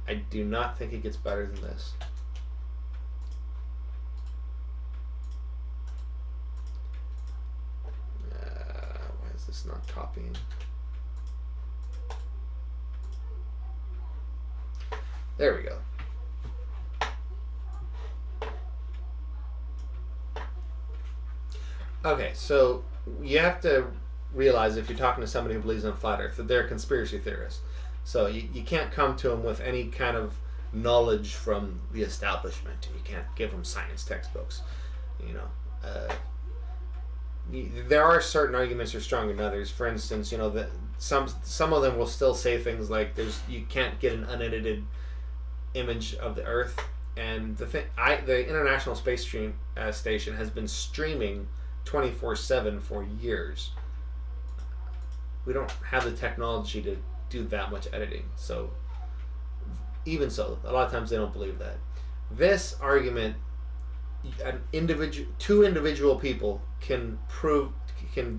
I do not think it gets better than this. Why is this not copying? There we go. Okay, so you have to realize, if you're talking to somebody who believes in a flat Earth, that they're a conspiracy theorist. So you can't come to them with any kind of knowledge from the establishment. You can't give them science textbooks. You know, there are certain arguments that are stronger than others. For instance, you know, that some of them will still say things like, you can't get an unedited image of the Earth, And the International Space Station has been streaming 24/7 for years. We don't have the technology to do that much editing. So, even so, a lot of times they don't believe that. This argument, two individual people can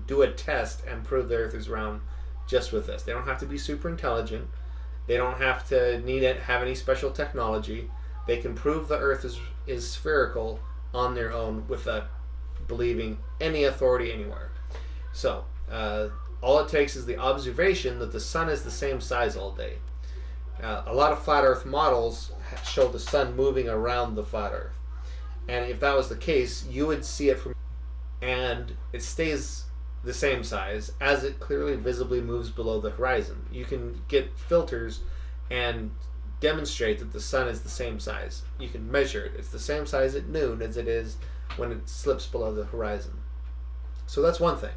do a test and prove the Earth is round just with this. They don't have to be super intelligent. They don't have to have any special technology. They can prove the Earth is spherical on their own without believing any authority anywhere. So, all it takes is the observation that the sun is the same size all day. A lot of flat Earth models show the sun moving around the flat Earth. And if that was the case, you would see it from, and it stays the same size as it clearly visibly moves below the horizon. You can get filters and demonstrate that the sun is the same size. You can measure it. It's the same size at noon as it is when it slips below the horizon. So that's one thing.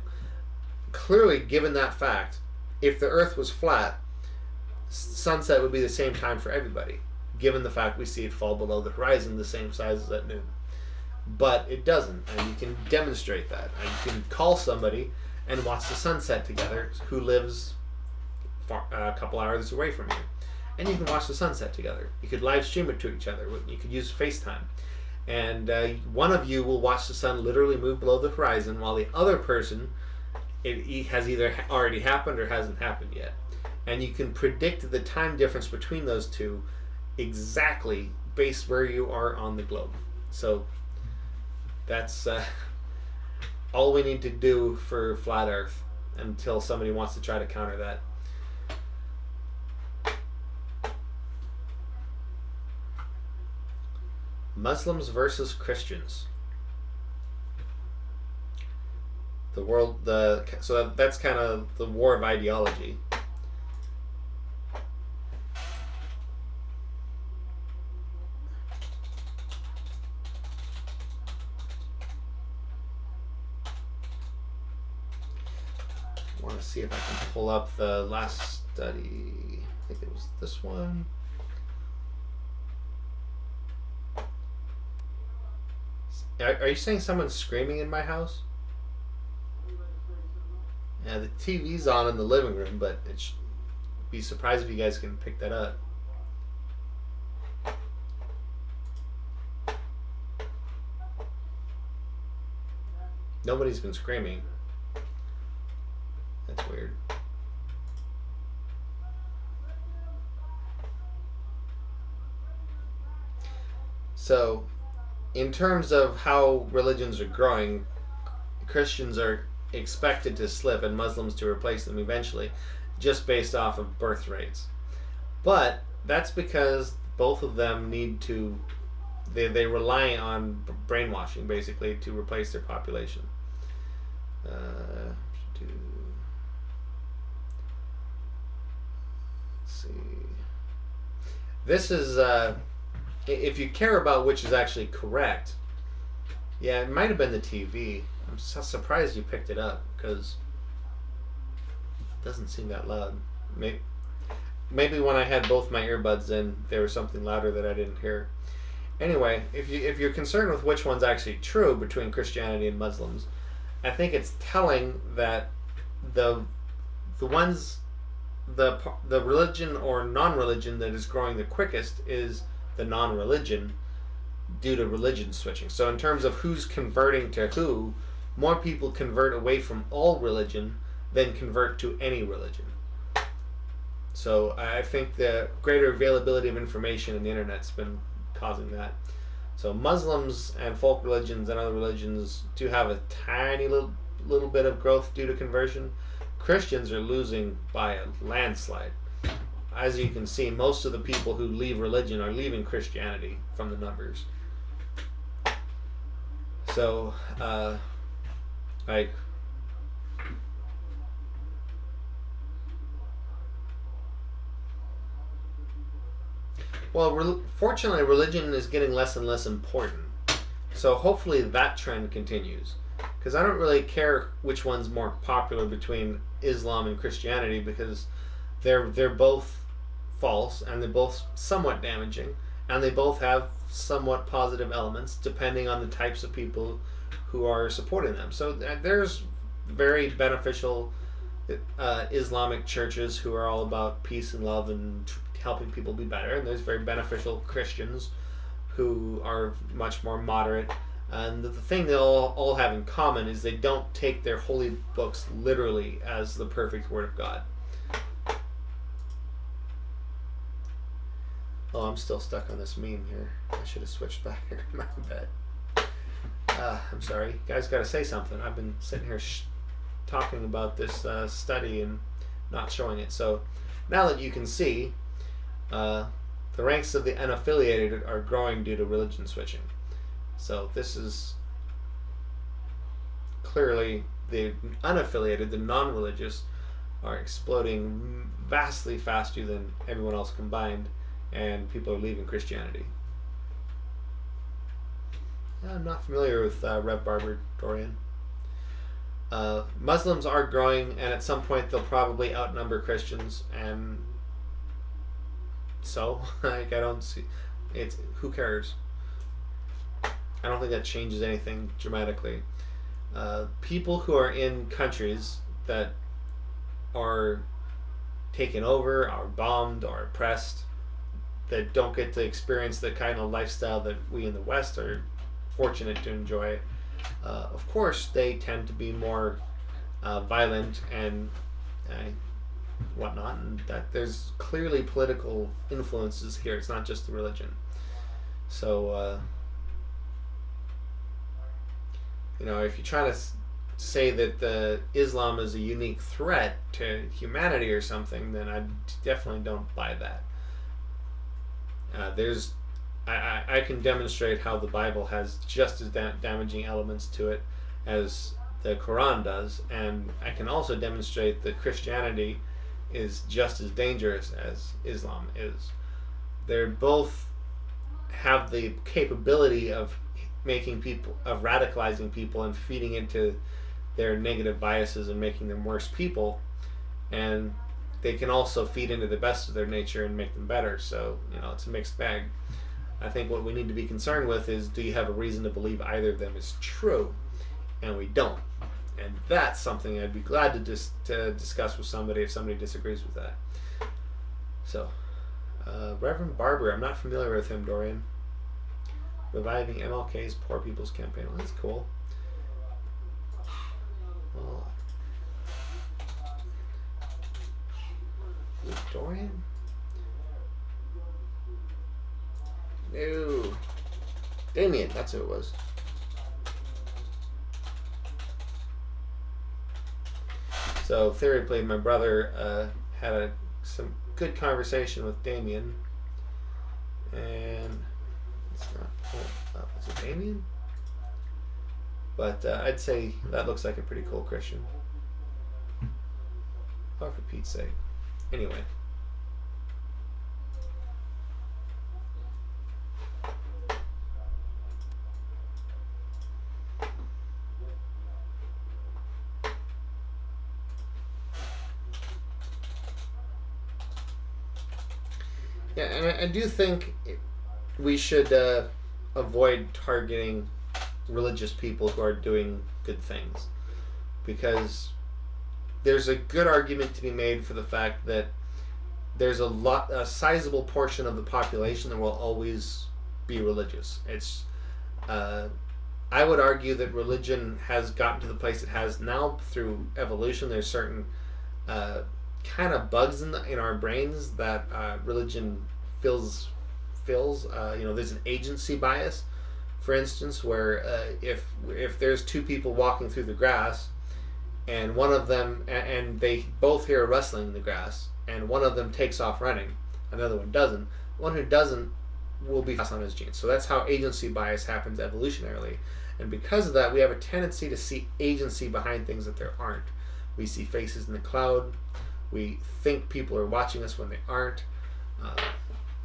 Clearly, given that fact, if the Earth was flat, sunset would be the same time for everybody, given the fact we see it fall below the horizon the same size as at noon. But it doesn't, and you can demonstrate that. And you can call somebody and watch the sunset together who lives a couple hours away from you. And you can watch the sunset together. You could live stream it to each other. You could use FaceTime. And one of you will watch the sun literally move below the horizon, while the other person, it has either already happened or hasn't happened yet. And you can predict the time difference between those two exactly based where you are on the globe. So that's all we need to do for flat Earth until somebody wants to try to counter that. Muslims versus Christians. So that's kind of the war of ideology. I want to see if I can pull up the last study. I think it was this one. Are you saying someone's screaming in my house? Yeah, the TV's on in the living room, but be surprised if you guys can pick that up. Nobody's been screaming. That's weird. So, in terms of how religions are growing, Christians are expected to slip and Muslims to replace them eventually, just based off of birth rates. But that's because both of them they rely on brainwashing basically to replace their population. Let's see. This is if you care about which is actually correct. Yeah, it might have been the TV. I'm so surprised you picked it up because it doesn't seem that loud. Maybe when I had both my earbuds in, there was something louder that I didn't hear. Anyway, if you're concerned with which one's actually true between Christianity and Muslims, I think it's telling that the religion or non-religion that is growing the quickest is the non-religion due to religion switching. So in terms of who's converting to who, more people convert away from all religion than convert to any religion. So I think the greater availability of information in the internet's been causing that. So Muslims and folk religions and other religions do have a tiny little bit of growth due to conversion. Christians are losing by a landslide. As you can see, most of the people who leave religion are leaving Christianity from the numbers. So, fortunately, religion is getting less and less important. So hopefully that trend continues. Because I don't really care which one's more popular between Islam and Christianity, because they're both false and they're both somewhat damaging, and they both have somewhat positive elements depending on the types of people who are supporting them. So there's very beneficial Islamic churches who are all about peace and love and helping people be better, and there's very beneficial Christians who are much more moderate. And the thing they all have in common is they don't take their holy books literally as the perfect word of God. Oh, I'm still stuck on this meme here. I should have switched back. My bad. I'm sorry. You guys got to say something. I've been sitting here talking about this study and not showing it. So now that you can see, the ranks of the unaffiliated are growing due to religion switching. So this is clearly the unaffiliated, the non-religious, are exploding vastly faster than everyone else combined, and people are leaving Christianity. I'm not familiar with Rev Barber, Dorian. Muslims are growing, and at some point they'll probably outnumber Christians, and so like I don't see it's who cares. I don't think that changes anything dramatically. People who are in countries that are taken over, are bombed, are oppressed, that don't get to experience the kind of lifestyle that we in the West are fortunate to enjoy, of course they tend to be more violent and whatnot, and that there's clearly political influences here. It's not just the religion. So if you try to say that Islam is a unique threat to humanity or something, then I definitely don't buy that. I can demonstrate how the Bible has just as damaging elements to it as the Quran does, and I can also demonstrate that Christianity is just as dangerous as Islam is. They both have the capability of radicalizing people and feeding into their negative biases and making them worse people, and they can also feed into the best of their nature and make them better. So it's a mixed bag. I think what we need to be concerned with is, do you have a reason to believe either of them is true? And we don't. And that's something I'd be glad to discuss with somebody if somebody disagrees with that. So, Reverend Barber, I'm not familiar with him, Dorian. Reviving MLK's Poor People's Campaign. Well, that's cool. Well, Dorian? No. Damien, that's who it was. So, Theory played my brother, had some good conversation with Damien. And it's not. Is it Damien? But I'd say that looks like a pretty cool Christian. Oh, for Pete's sake. Anyway. Yeah, and I do think we should avoid targeting religious people who are doing good things, because there's a good argument to be made for the fact that there's a sizable portion of the population that will always be religious. It's I would argue that religion has gotten to the place it has now through evolution. There's certain kind of bugs in our brains that religion fills. There's an agency bias, for instance, where if there's two people walking through the grass, and one of them and they both hear a rustling in the grass, and one of them takes off running, another one doesn't. One who doesn't will be passed on his genes. So that's how agency bias happens evolutionarily, and because of that, we have a tendency to see agency behind things that there aren't. We see faces in the cloud. We think people are watching us when they aren't.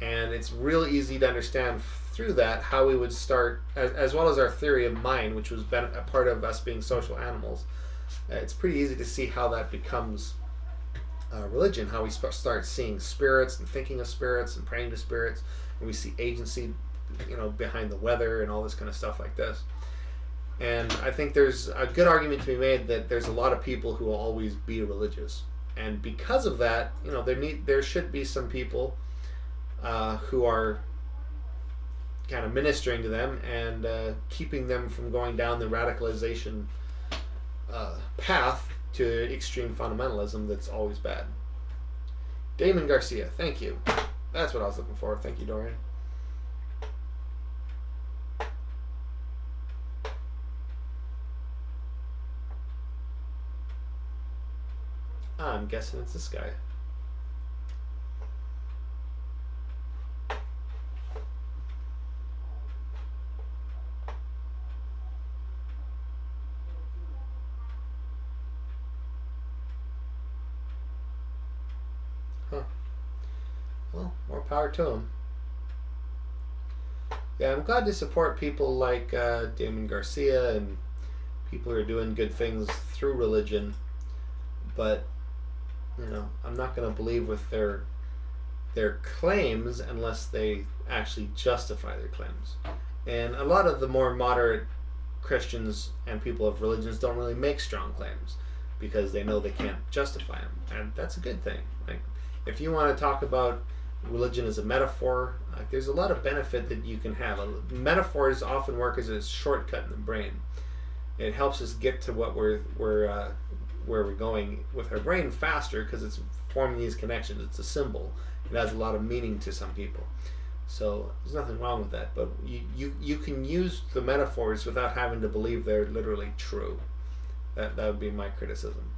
And it's really easy to understand through that how we would start, as well as our theory of mind, which was a part of us being social animals. It's pretty easy to see how that becomes religion, how we start seeing spirits and thinking of spirits and praying to spirits, and we see agency, behind the weather and all this kind of stuff like this. And I think there's a good argument to be made that there's a lot of people who will always be religious, and because of that, there should be some people who are kind of ministering to them and keeping them from going down the radicalization path to extreme fundamentalism that's always bad. Damon Garcia, thank you. That's what I was looking for. Thank you, Dorian. I'm guessing it's this guy. Huh. Well, more power to him. Yeah, I'm glad to support people like Damon Garcia and people who are doing good things through religion, but I'm not going to believe with their claims unless they actually justify their claims. And a lot of the more moderate Christians and people of religions don't really make strong claims because they know they can't justify them, and that's a good thing. Like, if you want to talk about religion as a metaphor, there's a lot of benefit that you can have. Metaphors often work as a shortcut in the brain. It helps us get to what where we're going with our brain faster because it's forming these connections. It's a symbol. It has a lot of meaning to some people. So there's nothing wrong with that. But you can use the metaphors without having to believe they're literally true. That would be my criticism.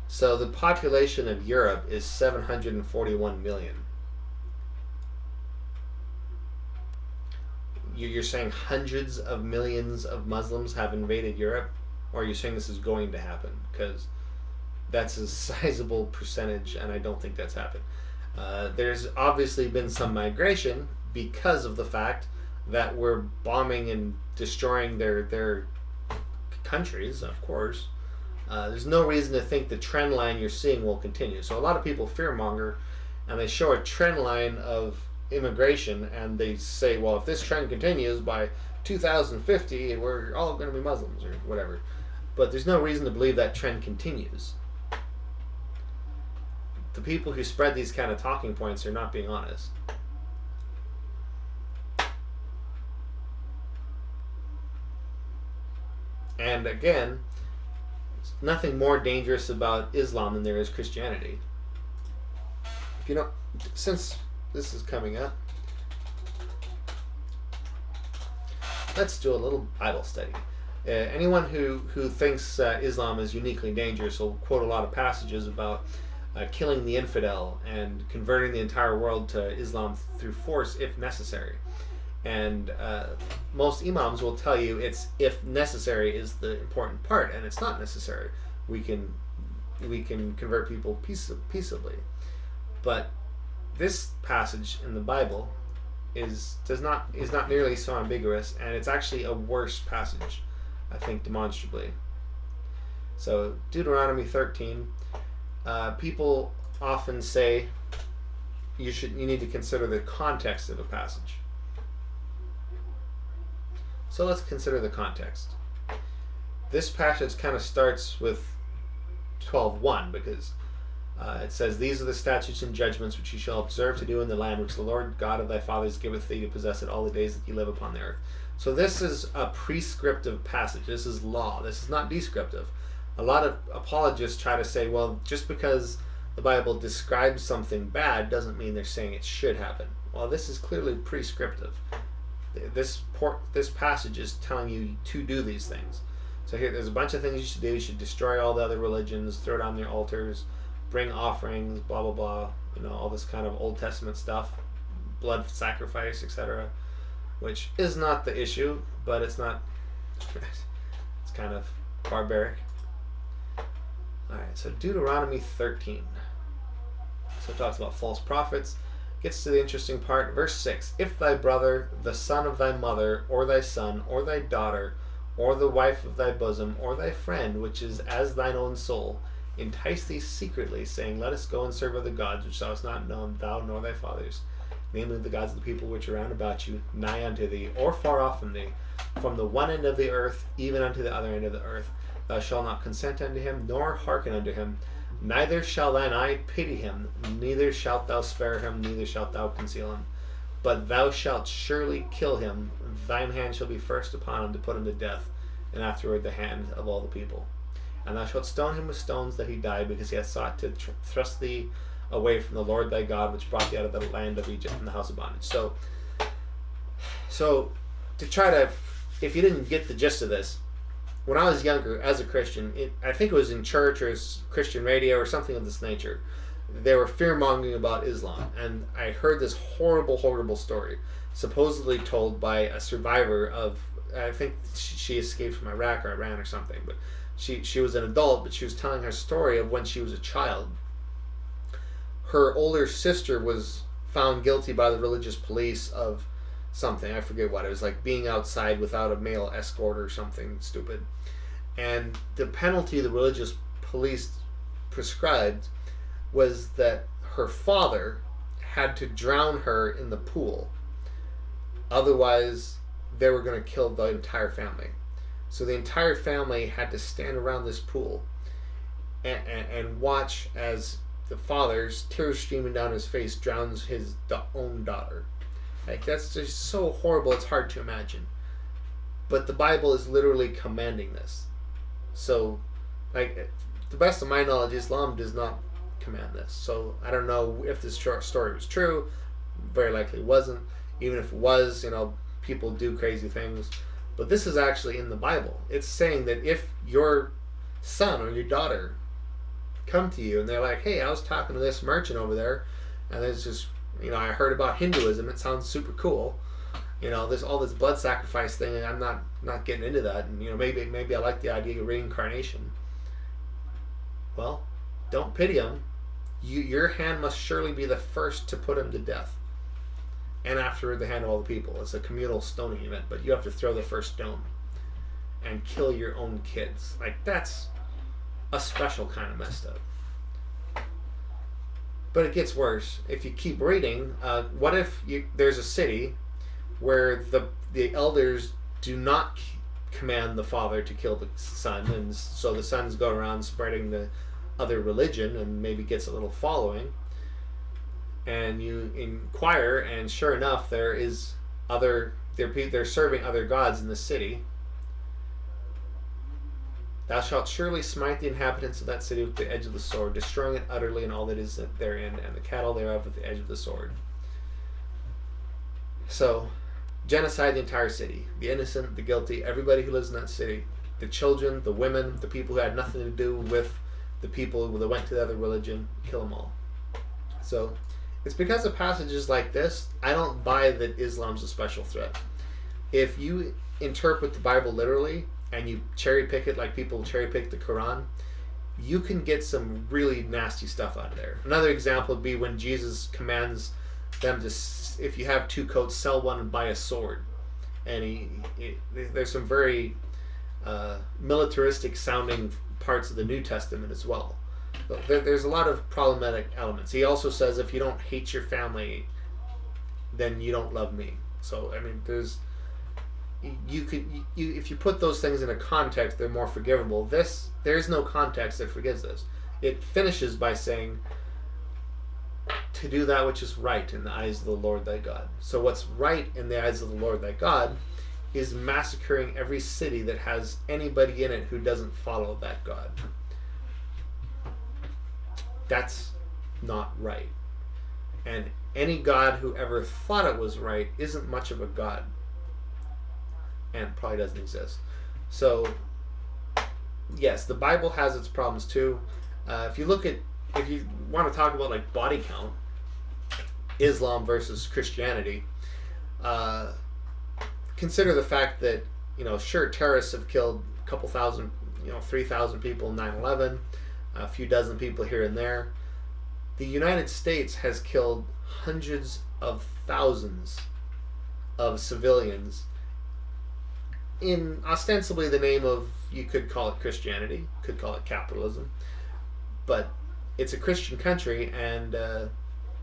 So the population of Europe is 741 million. You're saying hundreds of millions of Muslims have invaded Europe? Or are you saying this is going to happen? Because that's a sizable percentage, and I don't think that's happened. There's obviously been some migration because of the fact that we're bombing and destroying their countries, of course. There's no reason to think the trend line you're seeing will continue. So a lot of people fearmonger, and they show a trend line of immigration, and they say, well, if this trend continues by 2050, we're all going to be Muslims or whatever. But there's no reason to believe that trend continues. The people who spread these kind of talking points are not being honest. And again, nothing more dangerous about Islam than there is Christianity. If you don't, since this is coming up, let's do a little Bible study. Anyone who thinks Islam is uniquely dangerous will quote a lot of passages about killing the infidel and converting the entire world to Islam through force if necessary. And most imams will tell you it's if necessary is the important part, and it's not necessary. We can convert people peaceably. But this passage in the Bible is not nearly so ambiguous, and it's actually a worse passage, I think, demonstrably. So Deuteronomy 13, people often say you need to consider the context of a passage. So let's consider the context. This passage kind of starts with 12:1 because it says, "These are the statutes and judgments which you shall observe to do in the land which the Lord God of thy fathers giveth thee to possess it all the days that you live upon the earth." So this is a prescriptive passage. This is law. This is not descriptive. A lot of apologists try to say, well, just because the Bible describes something bad doesn't mean they're saying it should happen. Well, this is clearly prescriptive. This passage is telling you to do these things. So here, there's a bunch of things you should do. You should destroy all the other religions, throw down their altars, bring offerings, blah, blah, blah. All this kind of Old Testament stuff, blood sacrifice, etc. Which is not the issue, but it's kind of barbaric. Alright, so Deuteronomy 13. So it talks about false prophets. Gets to the interesting part. Verse 6. If thy brother, the son of thy mother, or thy son, or thy daughter, or the wife of thy bosom, or thy friend, which is as thine own soul, entice thee secretly, saying, Let us go and serve other gods, which thou hast not known, thou nor thy fathers, namely the gods of the people which are round about you, nigh unto thee, or far off from thee, from the one end of the earth, even unto the other end of the earth. Thou shalt not consent unto him, nor hearken unto him, neither shall thine eye pity him, neither shalt thou spare him, neither shalt thou conceal him. But thou shalt surely kill him, thine hand shall be first upon him to put him to death, and afterward the hand of all the people. And thou shalt stone him with stones that he die, because he hath sought to thrust thee away from the Lord thy God, which brought thee out of the land of Egypt from the house of bondage. So to try to, if you didn't get the gist of this, when I was younger, as a Christian, I think it was in church or Christian radio or something of this nature, they were fear-mongering about Islam. And I heard this horrible, horrible story, supposedly told by a survivor of, I think she escaped from Iraq or Iran or something, but she was an adult, but she was telling her story of when she was a child. Her older sister was found guilty by the religious police of something, I forget what, it was like being outside without a male escort or something stupid. And the penalty the religious police prescribed was that her father had to drown her in the pool. Otherwise, they were going to kill the entire family. So the entire family had to stand around this pool and watch as the father's tears streaming down his face drowns his own daughter. Like, that's just so horrible, it's hard to imagine. But the Bible is literally commanding this. So, like, to the best of my knowledge, Islam does not command this. So, I don't know if this short story was true. Very likely wasn't. Even if it was, people do crazy things. But this is actually in the Bible. It's saying that if your son or your daughter come to you and they're like, hey, I was talking to this merchant over there, and there's just, I heard about Hinduism, it sounds super cool. There's all this blood sacrifice thing, and I'm not getting into that. And maybe I like the idea of reincarnation. Well, don't pity him. Your hand must surely be the first to put him to death, and afterward the hand of all the people. It's a communal stoning event, but you have to throw the first stone and kill your own kids. Like, that's a special kind of messed up. But it gets worse. If you keep reading, what if there's a city where the elders do not command the father to kill the son, and so the sons go around spreading the other religion and maybe gets a little following, and you inquire, and sure enough, they're serving other gods in the city. Thou shalt surely smite the inhabitants of that city with the edge of the sword, destroying it utterly and all that is therein, and the cattle thereof with the edge of the sword. So, genocide the entire city. The innocent, the guilty, everybody who lives in that city. The children, the women, the people who had nothing to do with the people that went to the other religion, kill them all. So, it's because of passages like this, I don't buy that Islam's a special threat. If you interpret the Bible literally, and you cherry pick it like people cherry pick the Quran, you can get some really nasty stuff out of there. Another example would be when Jesus commands them to, if you have two coats, sell one and buy a sword. And there's some very militaristic sounding parts of the New Testament as well. There's a lot of problematic elements. He also says, if you don't hate your family, then you don't love me. So, if you put those things in a context, they're more forgivable. There's no context that forgives this. It finishes by saying, to do that which is right in the eyes of the Lord thy God. So what's right in the eyes of the Lord thy God is massacring every city that has anybody in it who doesn't follow that God. That's not right. And any God who ever thought it was right isn't much of a God, and probably doesn't exist. So, yes, the Bible has its problems too. If you want to talk about like body count, Islam versus Christianity, consider the fact that, sure, terrorists have killed couple thousand, 3,000 people in 9/11, a few dozen people here and there. The United States has killed hundreds of thousands of civilians in ostensibly the name of, you could call it Christianity, could call it capitalism, but it's a Christian country, and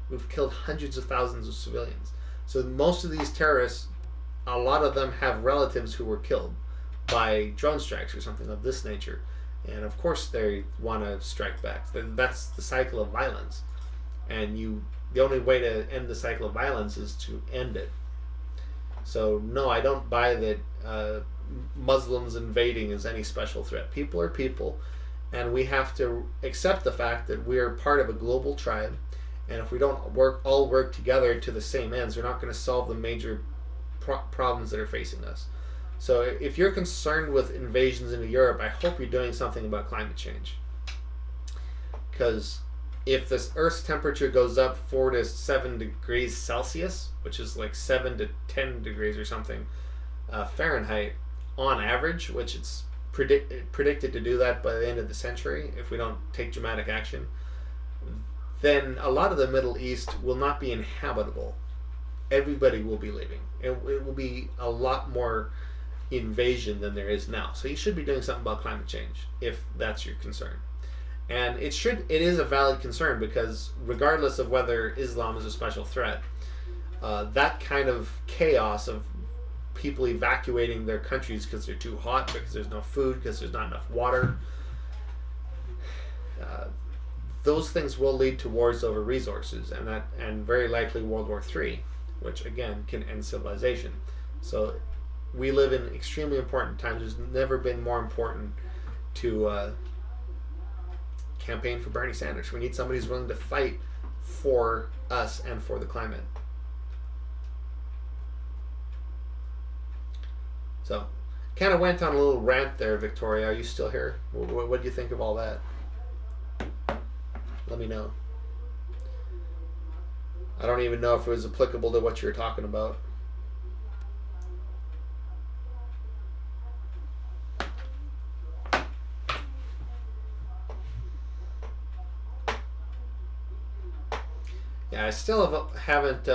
we've killed hundreds of thousands of civilians. So most of these terrorists, a lot of them have relatives who were killed by drone strikes or something of this nature. And of course they want to strike back. That's the cycle of violence. And the only way to end the cycle of violence is to end it. So no, I don't buy that Muslims invading is any special threat. People are people, and we have to accept the fact that we are part of a global tribe, and if we don't all work together to the same ends, we're not going to solve the major problems that are facing us. So if you're concerned with invasions into Europe, I hope you're doing something about climate change. Because if this Earth's temperature goes up 4 to 7 degrees Celsius, which is like 7 to 10 degrees or something Fahrenheit on average, which it's predicted to do that by the end of the century if we don't take dramatic action, then a lot of the Middle East will not be inhabitable. Everybody will be leaving. It will be a lot more invasion than there is now. So you should be doing something about climate change if that's your concern. And it is a valid concern, because regardless of whether Islam is a special threat, that kind of chaos of people evacuating their countries because they're too hot, because there's no food, because there's not enough water, those things will lead to wars over resources, and very likely World War III, which again can end civilization. So we live in extremely important times. There's never been more important to campaign for Bernie Sanders. We need somebody who's willing to fight for us and for the climate. So, kind of went on a little rant there, Victoria. Are you still here? What do you think of all that? Let me know. I don't even know if it was applicable to what you were talking about. Yeah, I still haven't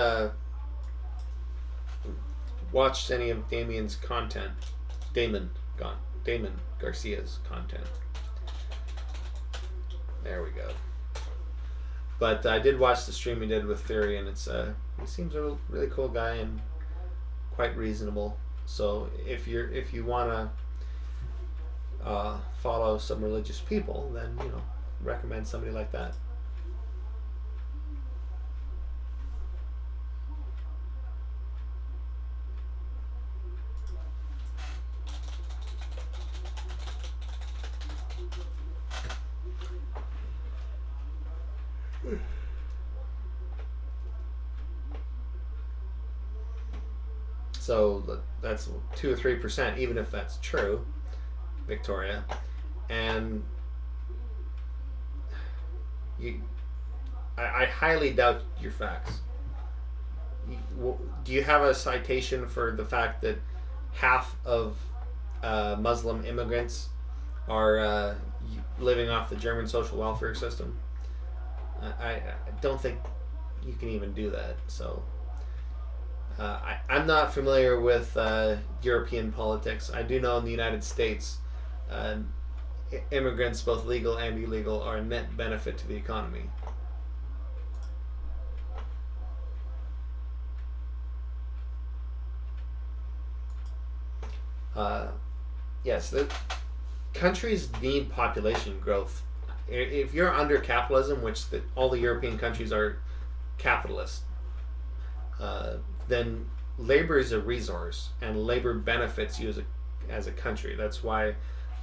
watched any of Damien's content. Damon Garcia's content. There we go. But I did watch the stream he did with Theory, and he seems a really cool guy and quite reasonable. So if you want to follow some religious people, then recommend somebody like that. So that's 2 or 3%, even if that's true, Victoria. And I highly doubt your facts. Do you have a citation for the fact that half of Muslim immigrants are living off the German social welfare system? I don't think you can even do that. So I'm not familiar with European politics. I do know in the United States, immigrants, both legal and illegal, are a net benefit to the economy. Yes, the countries need population growth. If you're under capitalism, which all the European countries are capitalist, then labor is a resource, and labor benefits you as a country. That's why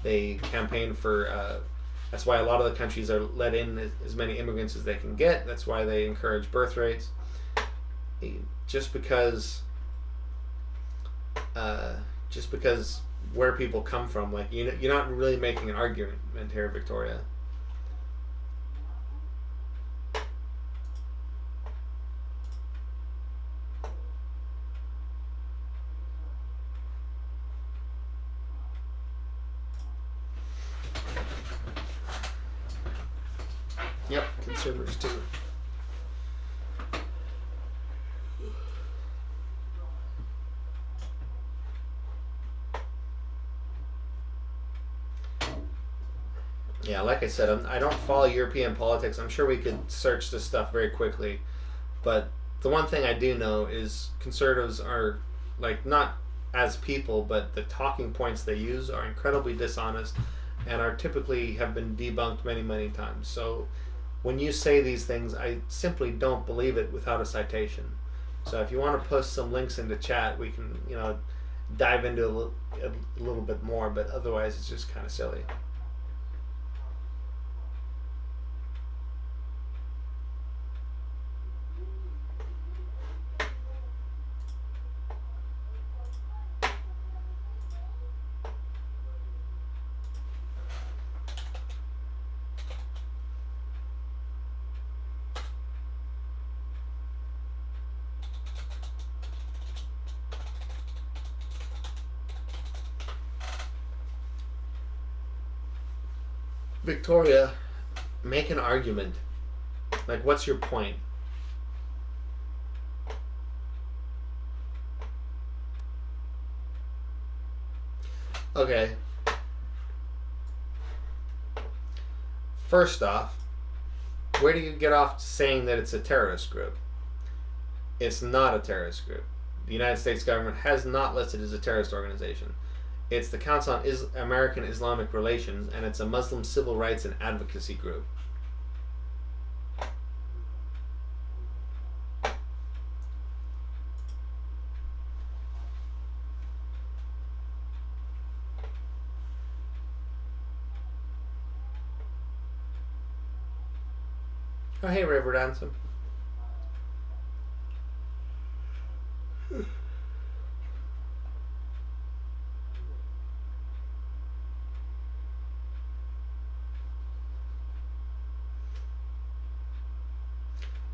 they campaign for. That's why a lot of the countries are let in as many immigrants as they can get. That's why they encourage birth rates. Just because where people come from, like you're not really making an argument here, Victoria. shivers too. Yeah, like I said, I don't follow European politics. I'm sure we could search this stuff very quickly. But the one thing I do know is conservatives are, like, not as people, but the talking points they use are incredibly dishonest and are typically have been debunked many, many times. So when you say these things, I simply don't believe it without a citation. So if you want to post some links into chat, we can, dive into a little bit more, but otherwise it's just kind of silly. Victoria, make an argument. Like, what's your point? Okay. First off, where do you get off saying that it's a terrorist group? It's not a terrorist group. The United States government has not listed it as a terrorist organization. It's the Council on American Islamic Relations, and it's a Muslim civil rights and advocacy group. Oh, hey, River Ransom.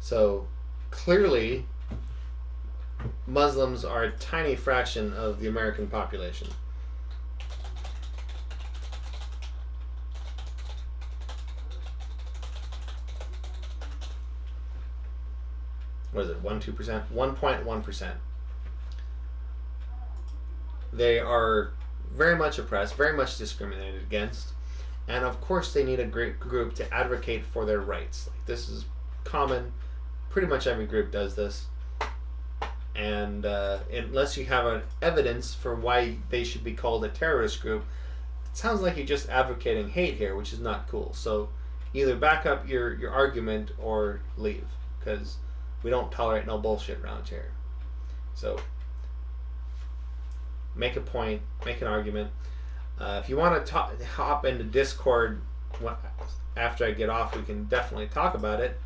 So, clearly, Muslims are a tiny fraction of the American population. What is it, 1-2%? 1.1%. They are very much oppressed, very much discriminated against, and of course they need a great group to advocate for their rights. Like, this is common. Pretty much every group does this. And unless you have an evidence for why they should be called a terrorist group, it sounds like you're just advocating hate here, which is not cool. So either back up your argument or leave, because we don't tolerate no bullshit around here. So make a point, make an argument. If you want to hop into Discord after I get off, we can definitely talk about it.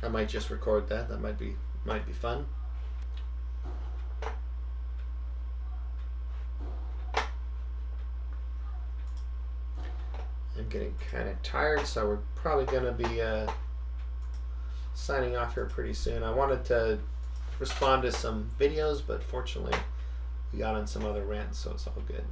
I might just record that. That might be fun. I'm getting kind of tired, so we're probably going to be signing off here pretty soon. I wanted to respond to some videos, but fortunately we got on some other rants, so it's all good.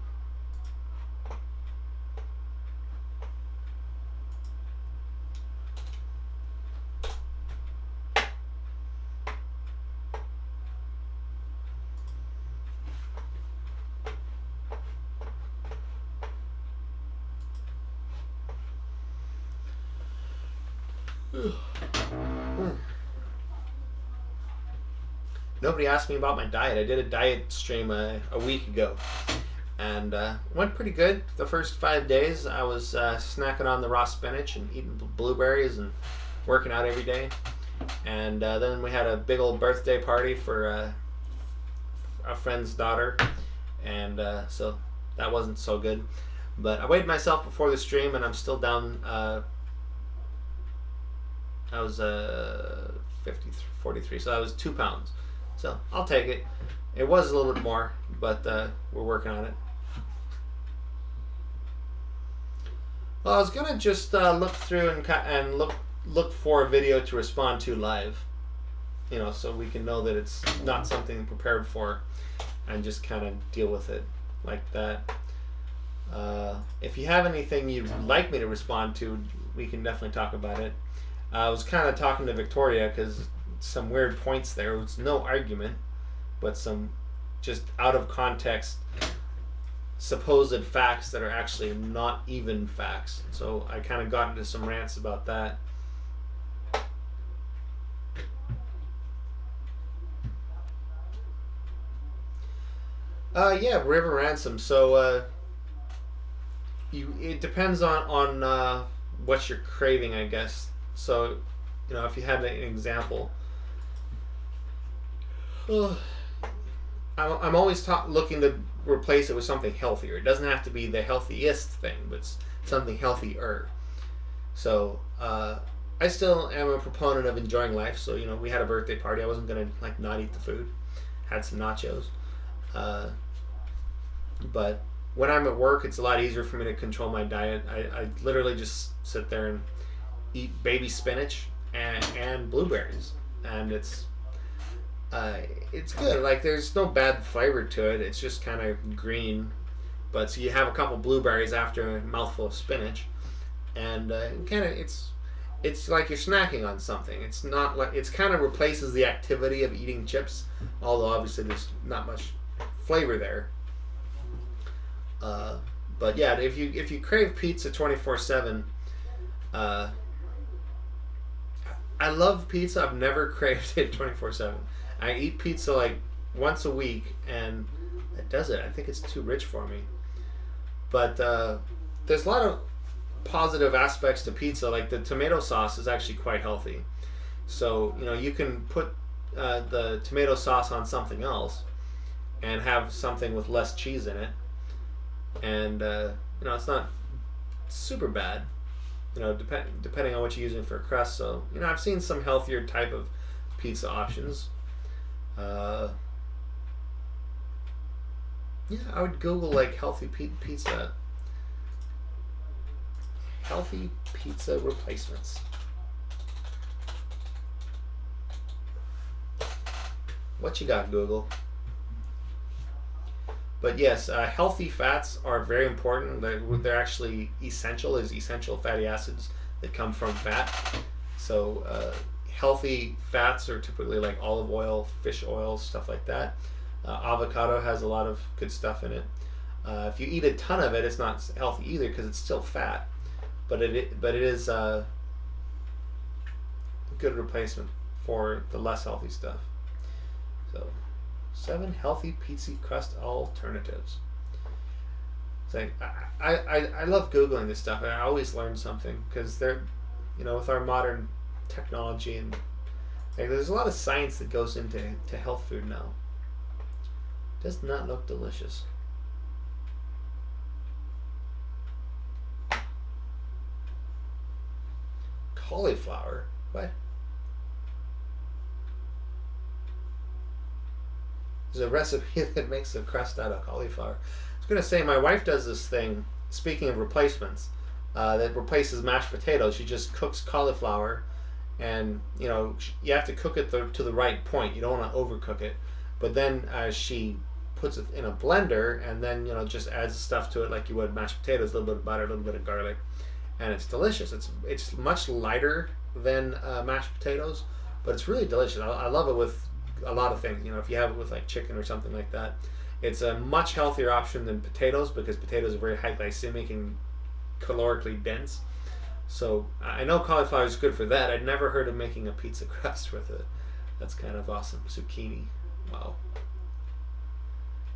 Nobody asked me about my diet. I did a diet stream a week ago, and went pretty good. The first 5 days I was snacking on the raw spinach and eating blueberries and working out every day. And then we had a big old birthday party for a friend's daughter, and so that wasn't so good. But I weighed myself before the stream, and I'm still down. I was 43, so I was 2 pounds. So I'll take it. It was a little bit more, but we're working on it. Well, I was gonna just look through and look for a video to respond to live, so we can know that it's not something prepared for, and just kind of deal with it like that. If you have anything you'd like me to respond to, we can definitely talk about it. I was kind of talking to Victoria because some weird points there. It was no argument, but some just out of context supposed facts that are actually not even facts. So I kind of got into some rants about that. Yeah, River Ransom. So it depends on what you're craving, I guess. So, if you had an example, I'm always looking to replace it with something healthier. It doesn't have to be the healthiest thing, but something healthier. So I still am a proponent of enjoying life. So we had a birthday party. I wasn't gonna not eat the food. Had some nachos, but when I'm at work, it's a lot easier for me to control my diet. I literally just sit there and eat baby spinach and blueberries, and it's good. Like, there's no bad flavor to it. It's just kind of green, but so you have a couple blueberries after a mouthful of spinach, and it's like you're snacking on something. It's not like it's kind of replaces the activity of eating chips, although obviously there's not much flavor there. But yeah, if you crave pizza 24/7, I love pizza. I've never craved it 24/7. I eat pizza like once a week, and it does it. I think it's too rich for me. But there's a lot of positive aspects to pizza. Like, the tomato sauce is actually quite healthy. So you can put the tomato sauce on something else and have something with less cheese in it, and it's not super bad. Depending on what you're using for a crust. So I've seen some healthier type of pizza options. Yeah, I would Google healthy pizza. Healthy pizza replacements. What you got, Google? But yes, healthy fats are very important. They're actually essential fatty acids that come from fat. So healthy fats are typically like olive oil, fish oil, stuff like that. Avocado has a lot of good stuff in it. If you eat a ton of it, it's not healthy either because it's still fat. But it is a good replacement for the less healthy stuff. So 7 healthy pizza crust alternatives. It's like I love Googling this stuff. I always learn something because they're, with our modern technology and there's a lot of science that goes into health food now. Does not look delicious. Cauliflower? What? There's a recipe that makes a crust out of cauliflower. I was going to say, my wife does this thing, speaking of replacements, that replaces mashed potatoes. She just cooks cauliflower, and you have to cook it to the right point. You don't want to overcook it. But then she puts it in a blender, and then just adds stuff to it like you would mashed potatoes, a little bit of butter, a little bit of garlic, and it's delicious. It's much lighter than mashed potatoes, but it's really delicious. I love it with a lot of things. If you have it with like chicken or something like that, it's a much healthier option than potatoes because potatoes are very high glycemic and calorically dense. So I know cauliflower is good for that. I'd never heard of making a pizza crust with it. That's kind of awesome. Zucchini. Wow.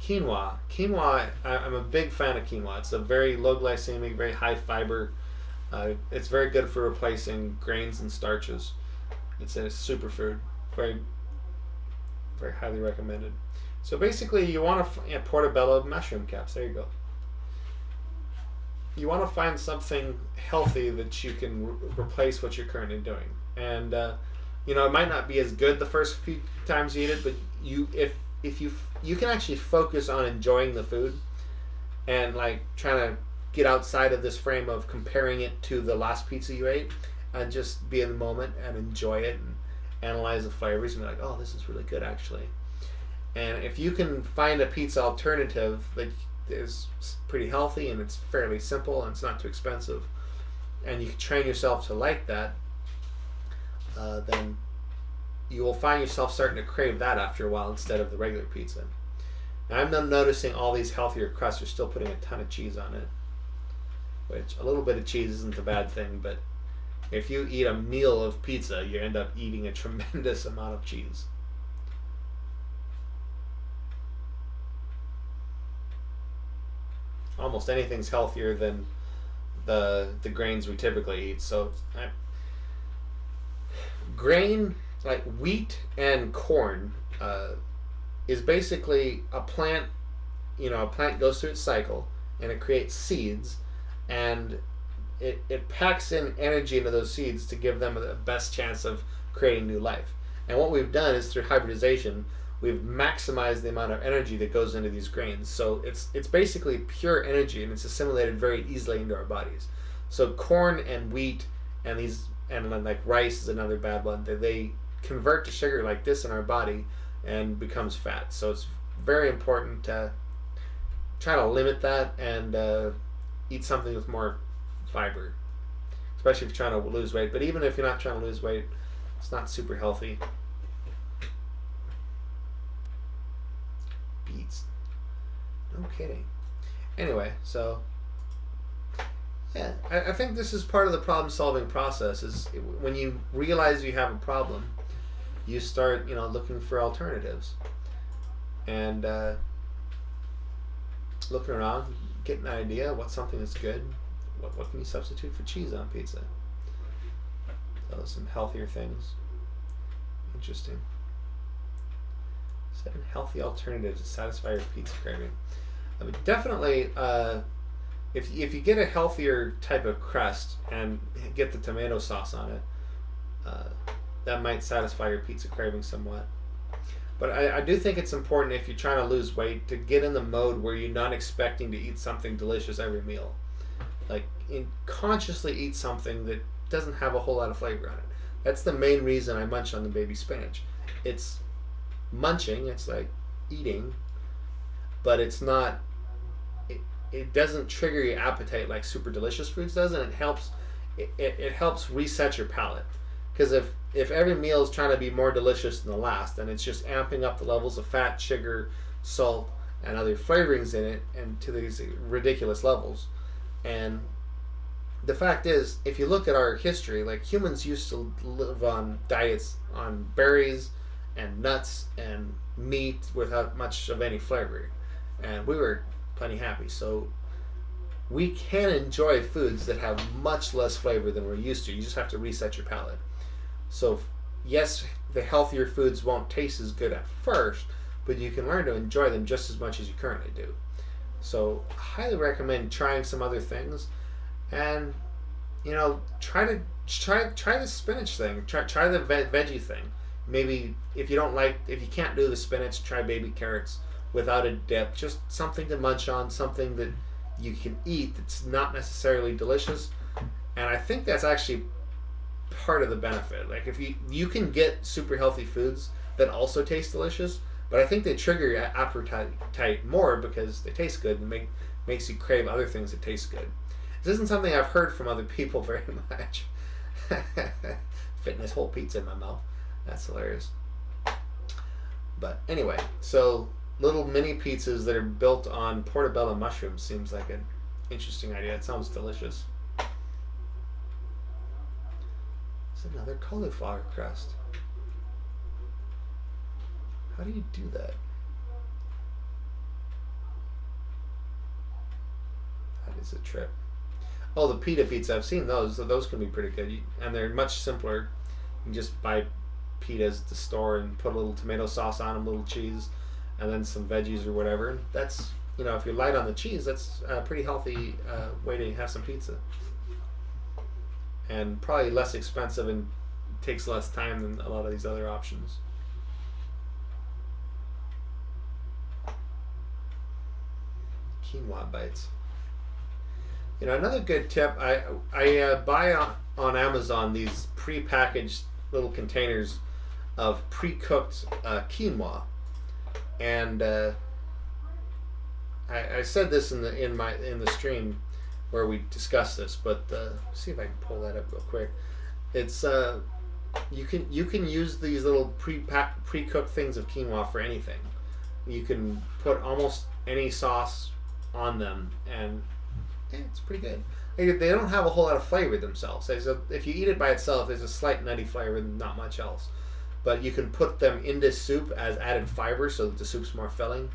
Quinoa. I'm a big fan of quinoa. It's a very low glycemic, very high fiber. It's very good for replacing grains and starches. It's a superfood. Very, very highly recommended. So basically, you want to portobello mushroom caps. There you go. You want to find something healthy that you can replace what you're currently doing, and it might not be as good the first few times you eat it, but if you can actually focus on enjoying the food, and trying to get outside of this frame of comparing it to the last pizza you ate, and just be in the moment and enjoy it and analyze the flavors and be like, oh, this is really good actually. And if you can find a pizza alternative that is pretty healthy and it's fairly simple and it's not too expensive, and you can train yourself to like that, then you will find yourself starting to crave that after a while instead of the regular pizza. Now, I'm now noticing all these healthier crusts are still putting a ton of cheese on it, which a little bit of cheese isn't a bad thing, but if you eat a meal of pizza, you end up eating a tremendous amount of cheese. Almost anything's healthier than the grains we typically eat. So, grain like wheat and corn is basically a plant. A plant goes through its cycle and it creates seeds, and it packs in energy into those seeds to give them the best chance of creating new life. And what we've done is through hybridization, we've maximized the amount of energy that goes into these grains. So it's basically pure energy, and it's assimilated very easily into our bodies. So corn and wheat and like rice is another bad one. They convert to sugar like this in our body and becomes fat. So it's very important to try to limit that and eat something with more fiber, especially if you're trying to lose weight. But even if you're not trying to lose weight, it's not super healthy. Beets. No kidding. Anyway, so yeah, I think this is part of the problem-solving process. Is when you realize you have a problem, you start looking for alternatives, and looking around, getting an idea what something is good. What can you substitute for cheese on pizza? So some healthier things. Interesting. 7 healthy alternatives to satisfy your pizza craving. I mean, definitely, if you get a healthier type of crust and get the tomato sauce on it, that might satisfy your pizza craving somewhat. But I do think it's important, if you're trying to lose weight, to get in the mode where you're not expecting to eat something delicious every meal. Like, consciously eat something that doesn't have a whole lot of flavor on it. That's the main reason I munch on the baby spinach. It's munching, it's like eating, but it's not, it doesn't trigger your appetite like super delicious foods does, and it helps reset your palate. Because if every meal is trying to be more delicious than the last, then it's just amping up the levels of fat, sugar, salt, and other flavorings in it, and to these ridiculous levels. And the fact is, if you look at our history, like, humans used to live on diets on berries and nuts and meat without much of any flavor, and we were plenty happy. So we can enjoy foods that have much less flavor than we're used to. You just have to reset your palate. So yes, the healthier foods won't taste as good at first, but you can learn to enjoy them just as much as you currently do. So I highly recommend trying some other things, and try the spinach thing. Try the veggie thing. Maybe if you can't do the spinach, try baby carrots without a dip. Just something to munch on, something that you can eat that's not necessarily delicious. And I think that's actually part of the benefit. Like, if you can get super healthy foods that also taste delicious, but I think they trigger your appetite more because they taste good and makes you crave other things that taste good. This isn't something I've heard from other people very much. Fitting this whole pizza in my mouth. That's hilarious. But anyway, so little mini pizzas that are built on portobello mushrooms seems like an interesting idea. It sounds delicious. It's another cauliflower crust. How do you do that? That is a trip. Oh, the pita pizza. I've seen those. So those can be pretty good. And they're much simpler. You can just buy pitas at the store and put a little tomato sauce on them, a little cheese, and then some veggies or whatever. That's, if you're light on the cheese, that's a pretty healthy way to have some pizza. And probably less expensive and takes less time than a lot of these other options. Quinoa bites. Another good tip, I buy on Amazon these pre-packaged little containers of pre-cooked quinoa, and I said this in the stream where we discussed this, but see if I can pull that up real quick. It's you can use these little pre-cooked things of quinoa for anything. You can put almost any sauce on them, and it's pretty good. They don't have a whole lot of flavor themselves. If you eat it by itself, there's a slight nutty flavor, not much else. But you can put them into soup as added fiber, so that the soup's more filling.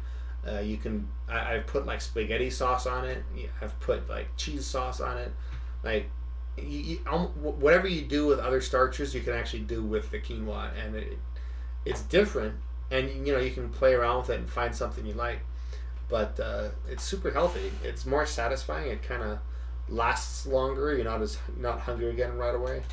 I've put like spaghetti sauce on it. I've put like cheese sauce on it. Like whatever you do with other starches, you can actually do with the quinoa, and it's different. And you can play around with it and find something you like. But it's super healthy. It's more satisfying. It kind of lasts longer. You're not hungry again right away.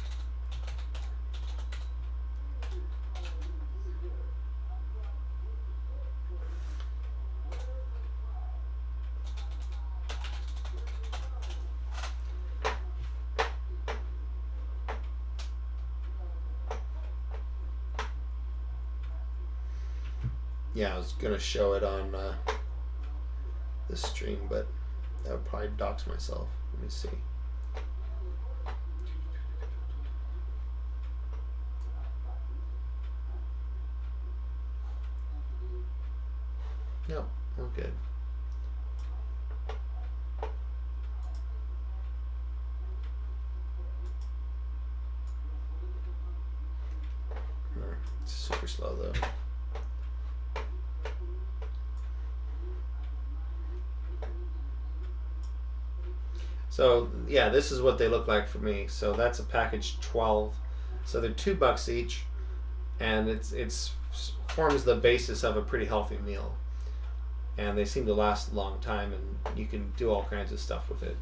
Yeah, I was gonna show it on the stream, but that would probably dox myself. Let me see. No, we're good. It's super slow though. So yeah, this is what they look like for me. So that's a package 12. So they're $2 each, and it's forms the basis of a pretty healthy meal. And they seem to last a long time, and you can do all kinds of stuff with it.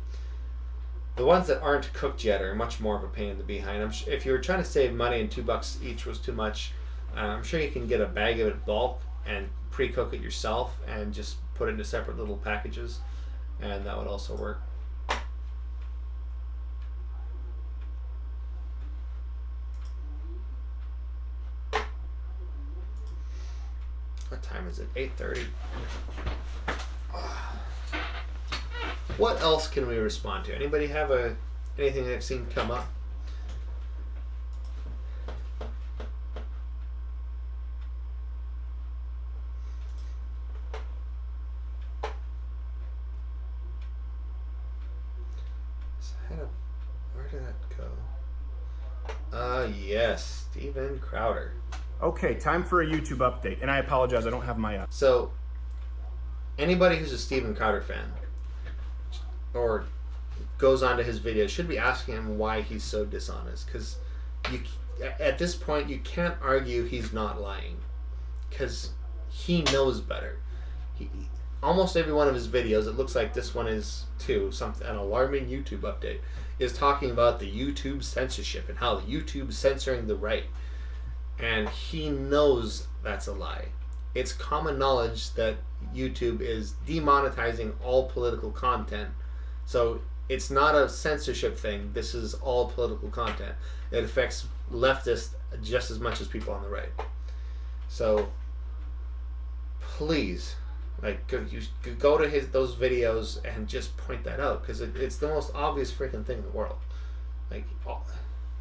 The ones that aren't cooked yet are much more of a pain in the behind. If you were trying to save money and $2 each was too much, I'm sure you can get a bag of it bulk and pre-cook it yourself and just put it into separate little packages, and that would also work. What time is it? 8:30. What else can we respond to? Anybody have anything they've seen come up? Where did that go? Yes, Steven Crowder. Okay, time for a YouTube update. And I apologize, I don't have my... So, anybody who's a Steven Crowder fan or goes onto his videos should be asking him why he's so dishonest. Because at this point, you can't argue he's not lying. Because he knows better. Almost every one of his videos, it looks like this one is too, an alarming YouTube update, is talking about the YouTube censorship and how YouTube's censoring the right. And he knows that's a lie. It's common knowledge that YouTube is demonetizing all political content. So it's not a censorship thing. This is all political content. It affects leftists just as much as people on the right. So please, go to those videos and just point that out, because it's the most obvious freaking thing in the world.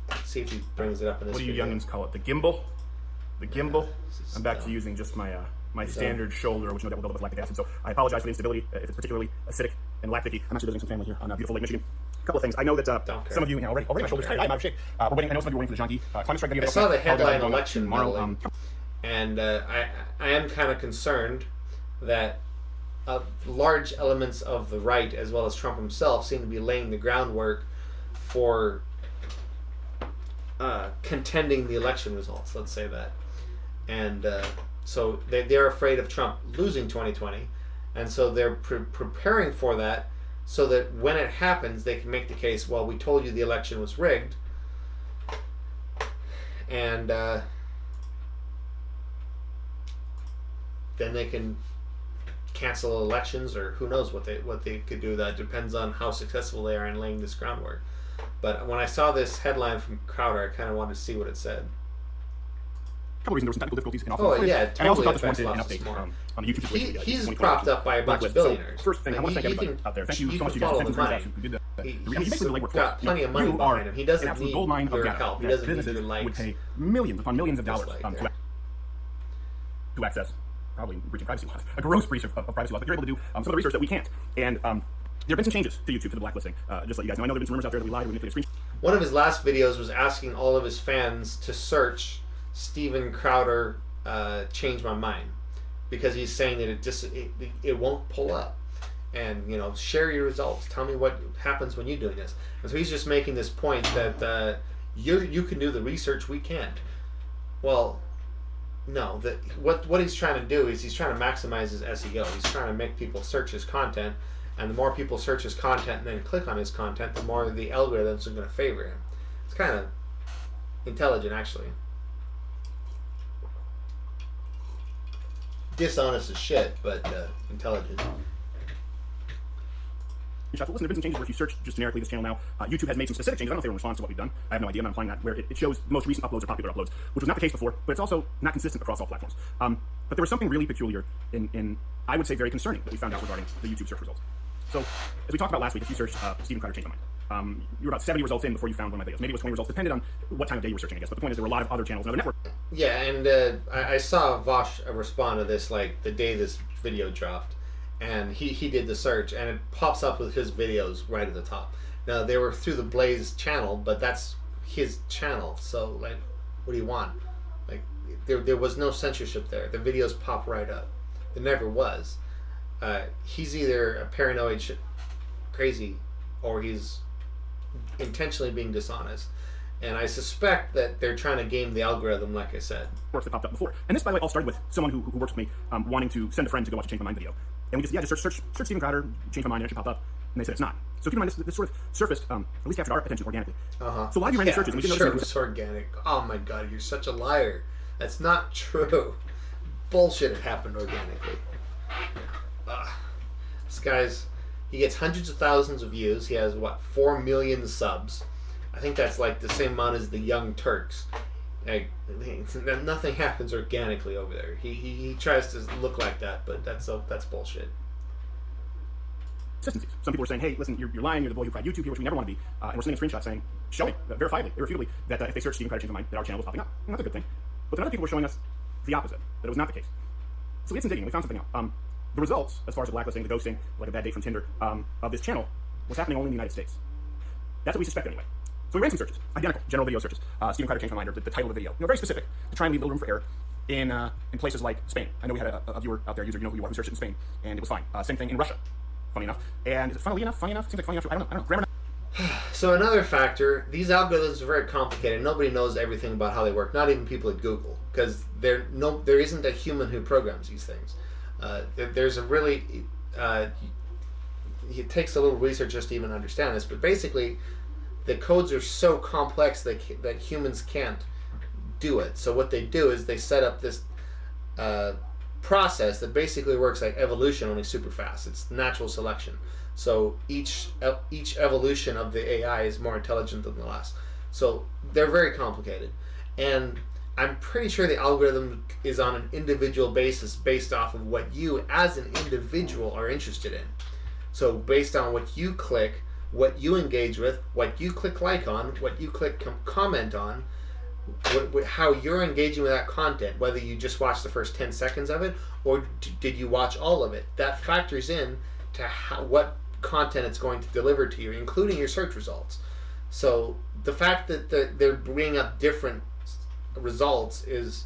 Let's see if he brings it up in this video. What do you youngins call it? The gimbal? The gimbal? I'm back to using just my my standard shoulder, which no doubt will build up with lactic acid. So I apologize for the instability if it's particularly acidic and lactic-y. I'm actually visiting some family here on beautiful Lake Michigan. A couple of things. I know that some of you, already my shoulder's tight. I'm out of shape. We're waiting. I know some of you are waiting for the Jean Guy. Climate strike. I saw the headline election tomorrow, and I am kind of concerned that large elements of the right, as well as Trump himself, seem to be laying the groundwork for contending the election results. Let's say that. And so they're afraid of Trump losing 2020, and so they're preparing for that, so that when it happens, they can make the case, well, we told you the election was rigged, and then they can cancel elections, or who knows what they could do. That depends on how successful they are in laying this groundwork. But when I saw this headline from Crowder, I kind of wanted to see what it said. couple of reasons. There were some technical difficulties and also Oh, footage. yeah, it and I also totally thought this affects warranted an lots of update on the YouTube situation. He's 2020 propped up by a bunch of blacklist. billionaires. So, first thing, I want to thank everybody out there. Thank you so much, you guys. Follow Thank the you money. who did that. I mean, you He's basically the legwork for got us. plenty of money You behind are him. He doesn't an absolute need gold mine of your data help. He that doesn't need businesses your likes. would pay millions upon millions of dollars Dislike there. to access, probably breaching privacy laws, a gross breach of privacy laws, but you're able to do some of the research that we can't. And there have been some changes to YouTube, to the blacklisting, just to let you guys know. I know there have been some rumors out there that we lied, we manipulated screenshots. One of his last videos was asking all of his fans to search Steven Crowder Change My Mind, because he's saying that it won't pull up. And, you know, share your results. Tell me what happens when you're doing this. And so he's just making this point that you can do the research, we can't. Well, no. What he's trying to do is he's trying to maximize his SEO. He's trying to make people search his content. And the more people search his content and then click on his content, the more the algorithms are going to favor him. It's kind of intelligent, actually. Dishonest as shit, but intelligent. Listen, there have been some changes where if you search just generically this channel now, YouTube has made some specific changes. I don't know if they were in response to what we've done. I have no idea. I'm not applying that. Where it shows the most recent uploads or popular uploads, which was not the case before, but it's also not consistent across all platforms. But there was something really peculiar in I would say, very concerning that we found out regarding the YouTube search results. So, as we talked about last week, if you searched Steven Crowder Change My Mind, you were about 70 results in before you found one of my videos. Maybe it was 20 results, depended on what time of day you were searching, I guess. But the point is, there were a lot of other channels and other networks. Yeah, and I saw Vosh respond to this like the day this video dropped, and he did the search, and it pops up with his videos right at the top. Now, they were through the Blaze channel, but that's his channel, so like, what do you want? Like, there was no censorship there. The videos pop right up. There never was. He's either a paranoid crazy, or he's intentionally being dishonest. And I suspect that they're trying to game the algorithm, like I said. That popped up before. And this, by the way, all started with someone who works with me wanting to send a friend to go watch a Change My Mind video. And we just search Steven Crowder, Change My Mind, and it actually popped up. And they said it's not. So keep in mind, this sort of surfaced, at least captured our attention organically. So why do you run these searches? And we didn't Sure, it notice was organic. Oh my god, you're such a liar. That's not true. Bullshit, it happened organically. This guy's, he gets hundreds of thousands of views. He has, what, 4 million subs. I think that's like the same amount as the Young Turks. Like, nothing happens organically over there. He tries to look like that, but that's bullshit. Some people are saying, hey, listen, you're lying, you're the boy who cried YouTube here, which we never want to be. And we're sending a screenshot saying, showing, verifiably, irrefutably, that if they search Steven Crowder Change My Mind, that our channel was popping up. And that's a good thing. But then other people were showing us the opposite, that it was not the case. So we did some digging, we found something out. The results, as far as the blacklisting, the ghosting, like a bad date from Tinder, of this channel, was happening only in the United States. That's what we suspect anyway. So we ran some searches, identical, general video searches. Steven Crowder Change My Mind, or the title of the video. Very specific, to try and leave a little room for error in places like Spain. I know we had a viewer out there, user, you know who you are, who searched it in Spain, and it was fine. Same thing in Russia, funny enough. And is it funny enough? Seems like funny enough. I don't know. Grammar. So another factor, these algorithms are very complicated. Nobody knows everything about how they work, not even people at Google, because there isn't a human who programs these things. There's a really, it takes a little research just to even understand this, but basically the codes are so complex that humans can't do it. So what they do is they set up this process that basically works like evolution, only super fast. It's natural selection. So each evolution of the AI is more intelligent than the last. So they're very complicated. And I'm pretty sure the algorithm is on an individual basis based off of what you as an individual are interested in. So based on what you click, what you engage with, what you click like on, what you click comment on, how you're engaging with that content, whether you just watch the first 10 seconds of it or did you watch all of it, that factors in to what content it's going to deliver to you, including your search results. So the fact that they're bringing up different results is,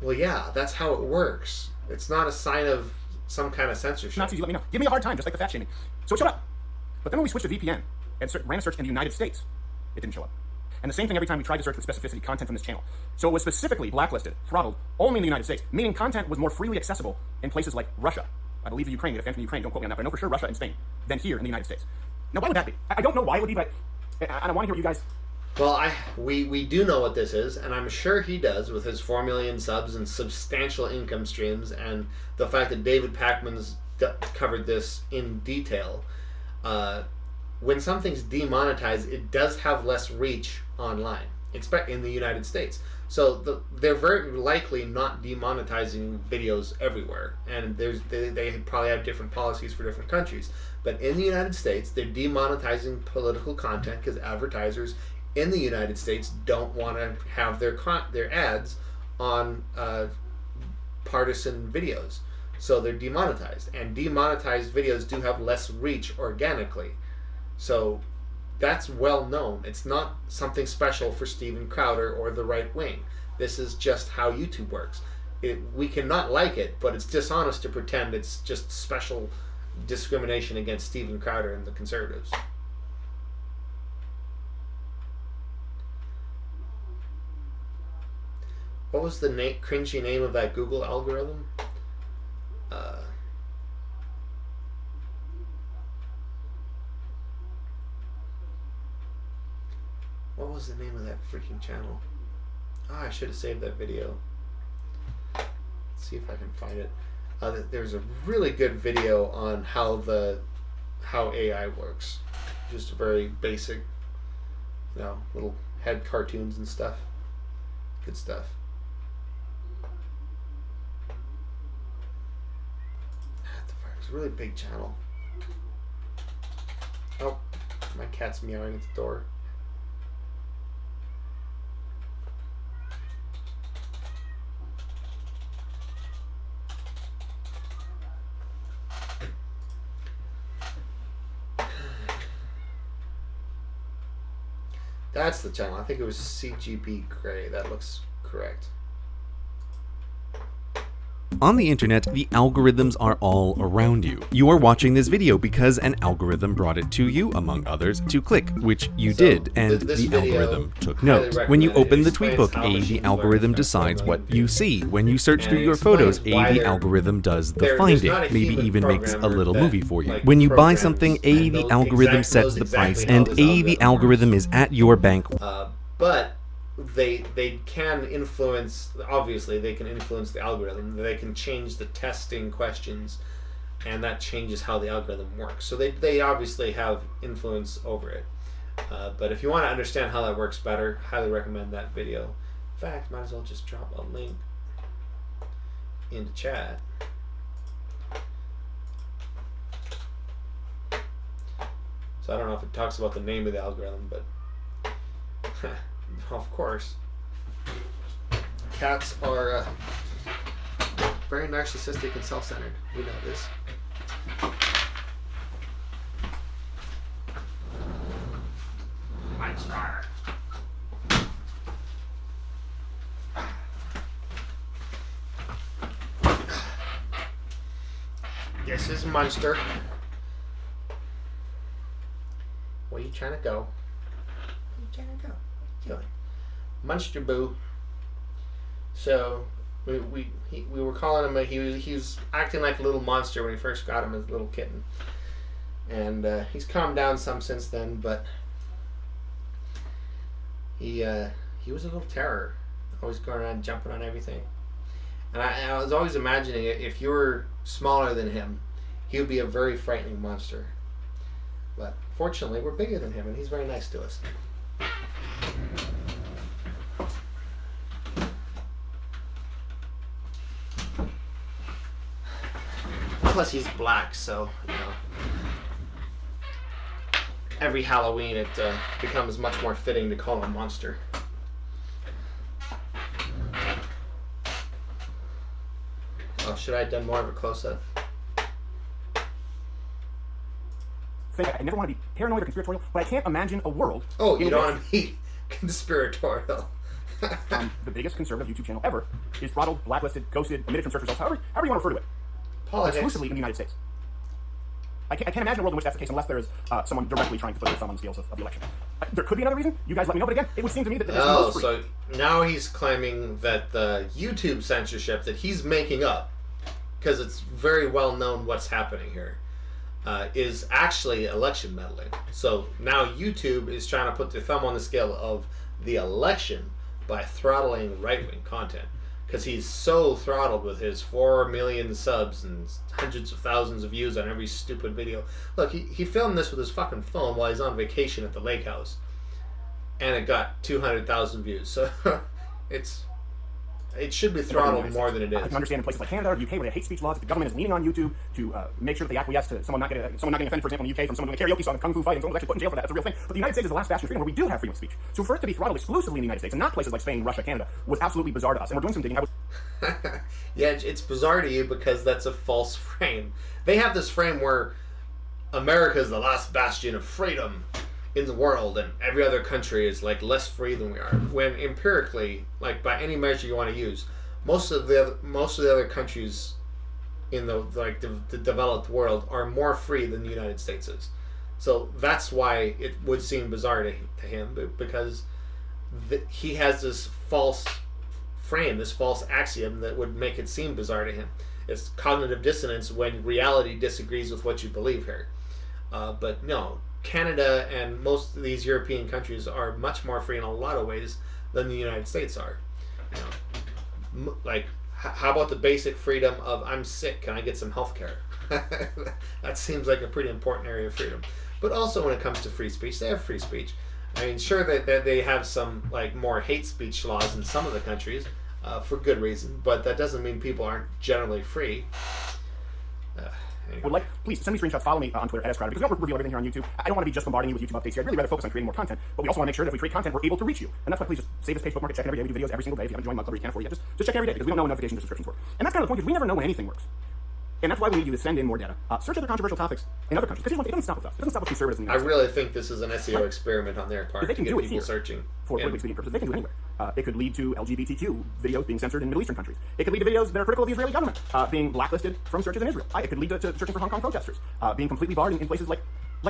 well, yeah, that's how it works. It's not a sign of some kind of censorship. Nazis, you let me know. Give me a hard time, just like the fat shaming. So it showed up. But then when we switched to VPN and ran a search in the United States, it didn't show up. And the same thing every time we tried to search with specificity content from this channel. So it was specifically blacklisted, throttled, only in the United States, meaning content was more freely accessible in places like Russia. I believe the Ukraine, if I'm from Ukraine, don't quote me on that, but I know for sure Russia and Spain, than here in the United States. Now, why would that be? I don't know why it would be, but I want to hear what you guys... Well, we do know what this is, and I'm sure he does with his 4 million subs and substantial income streams, and the fact that David Pakman's covered this in detail. When something's demonetized, it does have less reach online. expect in the United States. So they're very likely not demonetizing videos everywhere, and they probably have different policies for different countries. But in the United States, they're demonetizing political content because advertisers in the United States don't want to have their ads on partisan videos. So they're demonetized, and demonetized videos do have less reach organically. So that's well known. It's not something special for Steven Crowder or the right wing. This is just how YouTube works. We cannot like it, but it's dishonest to pretend it's just special discrimination against Steven Crowder and the conservatives. What was the cringy name of that Google algorithm? What was the name of that freaking channel? I should have saved that video. Let's see if I can find it. There's a really good video on how AI works. Just very basic, little head cartoons and stuff. Good stuff. It's a really big channel. Oh, my cat's meowing at the door. That's the channel. I think it was CGP Gray. That looks correct. On the internet, the algorithms are all around you. You are watching this video because an algorithm brought it to you, among others, to click, which you did, and the algorithm took note. When you open the tweetbook, the algorithm decides what you see. When you search through your photos, the algorithm does the finding, maybe even makes a little movie for you. When you buy something, the algorithm sets the price, and the algorithm is at your bank. But they can influence, obviously they can influence the algorithm. They can change the testing questions, and that changes how the algorithm works. So they obviously have influence over it. But if you want to understand how that works better, highly recommend that video. In fact, might as well just drop a link into chat. So I don't know if it talks about the name of the algorithm, but of course. Cats are very narcissistic and self-centered. We know this. Monster. This is Monster. Where are you trying to go? Where are you trying to go? What are you doing? Monster Boo. So we were calling him he was acting like a little monster when we first got him as a little kitten, and he's calmed down some since then, but he was a little terror, always going around jumping on everything. And I was always imagining if you were smaller than him, he would be a very frightening monster. But fortunately, we're bigger than him, and he's very nice to us. Plus, he's black, so every Halloween it becomes much more fitting to call him a monster. Oh, should I have done more of a close-up? I never want to be paranoid or conspiratorial, but I can't imagine a world. Oh, you don't want to be conspiratorial. The biggest conservative YouTube channel ever is throttled, blacklisted, ghosted, omitted from search results, however you want to refer to it. Politics. Exclusively in the United States. I can't imagine a world in which that's the case unless there is someone directly trying to put their thumb on the scales of the election. There could be another reason. You guys let me know, but again, it would seem to me that this is free. So now he's claiming that the YouTube censorship that he's making up, because it's very well known what's happening here, is actually election meddling. So now YouTube is trying to put their thumb on the scale of the election by throttling right-wing content. Because he's so throttled with his 4 million subs and hundreds of thousands of views on every stupid video. Look, he filmed this with his fucking phone while he's on vacation at the lake house. and it got 200,000 views. So it should be throttled more than it is. I can understand in places like Canada or the UK where they have hate speech laws, that the government is leaning on YouTube to make sure that they acquiesce to someone not getting offended, for example, in the UK from someone doing a karaoke song and kung fu fighting. Someone was actually put in jail for that. That's a real thing. But the United States is the last bastion of freedom where we do have freedom of speech. So for it to be throttled exclusively in the United States and not places like Spain, Russia, Canada was absolutely bizarre to us. And we're doing some digging. Yeah, it's bizarre to you because that's a false frame. They have this frame where America is the last bastion of freedom in the world, and every other country is like less free than we are. When empirically, like by any measure you want to use, most of the other countries in the developed world are more free than the United States is. So that's why it would seem bizarre to him, because he has this false frame, this false axiom that would make it seem bizarre to him. It's cognitive dissonance when reality disagrees with what you believe here. But no, Canada and most of these European countries are much more free in a lot of ways than the United States are. Like, how about the basic freedom of I'm sick, can I get some health care? That seems like a pretty important area of freedom. But also when it comes to free speech, they have free speech. I mean, sure that they have some like more hate speech laws in some of the countries for good reason, but that doesn't mean people aren't generally free. Anyway. Please send me screenshots, follow me on Twitter @SCrowder, because we don't reveal everything here on YouTube. I don't want to be just bombarding you with YouTube updates here. I'd really rather focus on creating more content, but we also want to make sure that if we create content, we're able to reach you. And that's why please just save this Facebook Market, check every day. We do videos every single day. If you haven't joined Mug Club or you can't afford it yet, just check every day, because we don't know when notifications or subscriptions work. And that's kind of the point, is we never know when anything works. And that's why we need you to send in more data. Search other controversial topics in other countries. Because it doesn't stop with us. It doesn't stop with conservatives in the United States. I really think this is an SEO experiment on their part. If they can to do get it people here, searching for politically speaking purposes, they can do it anywhere. It could lead to LGBTQ videos being censored in Middle Eastern countries. It could lead to videos that are critical of the Israeli government being blacklisted from searches in Israel. It could lead to searching for Hong Kong protesters being completely barred in places like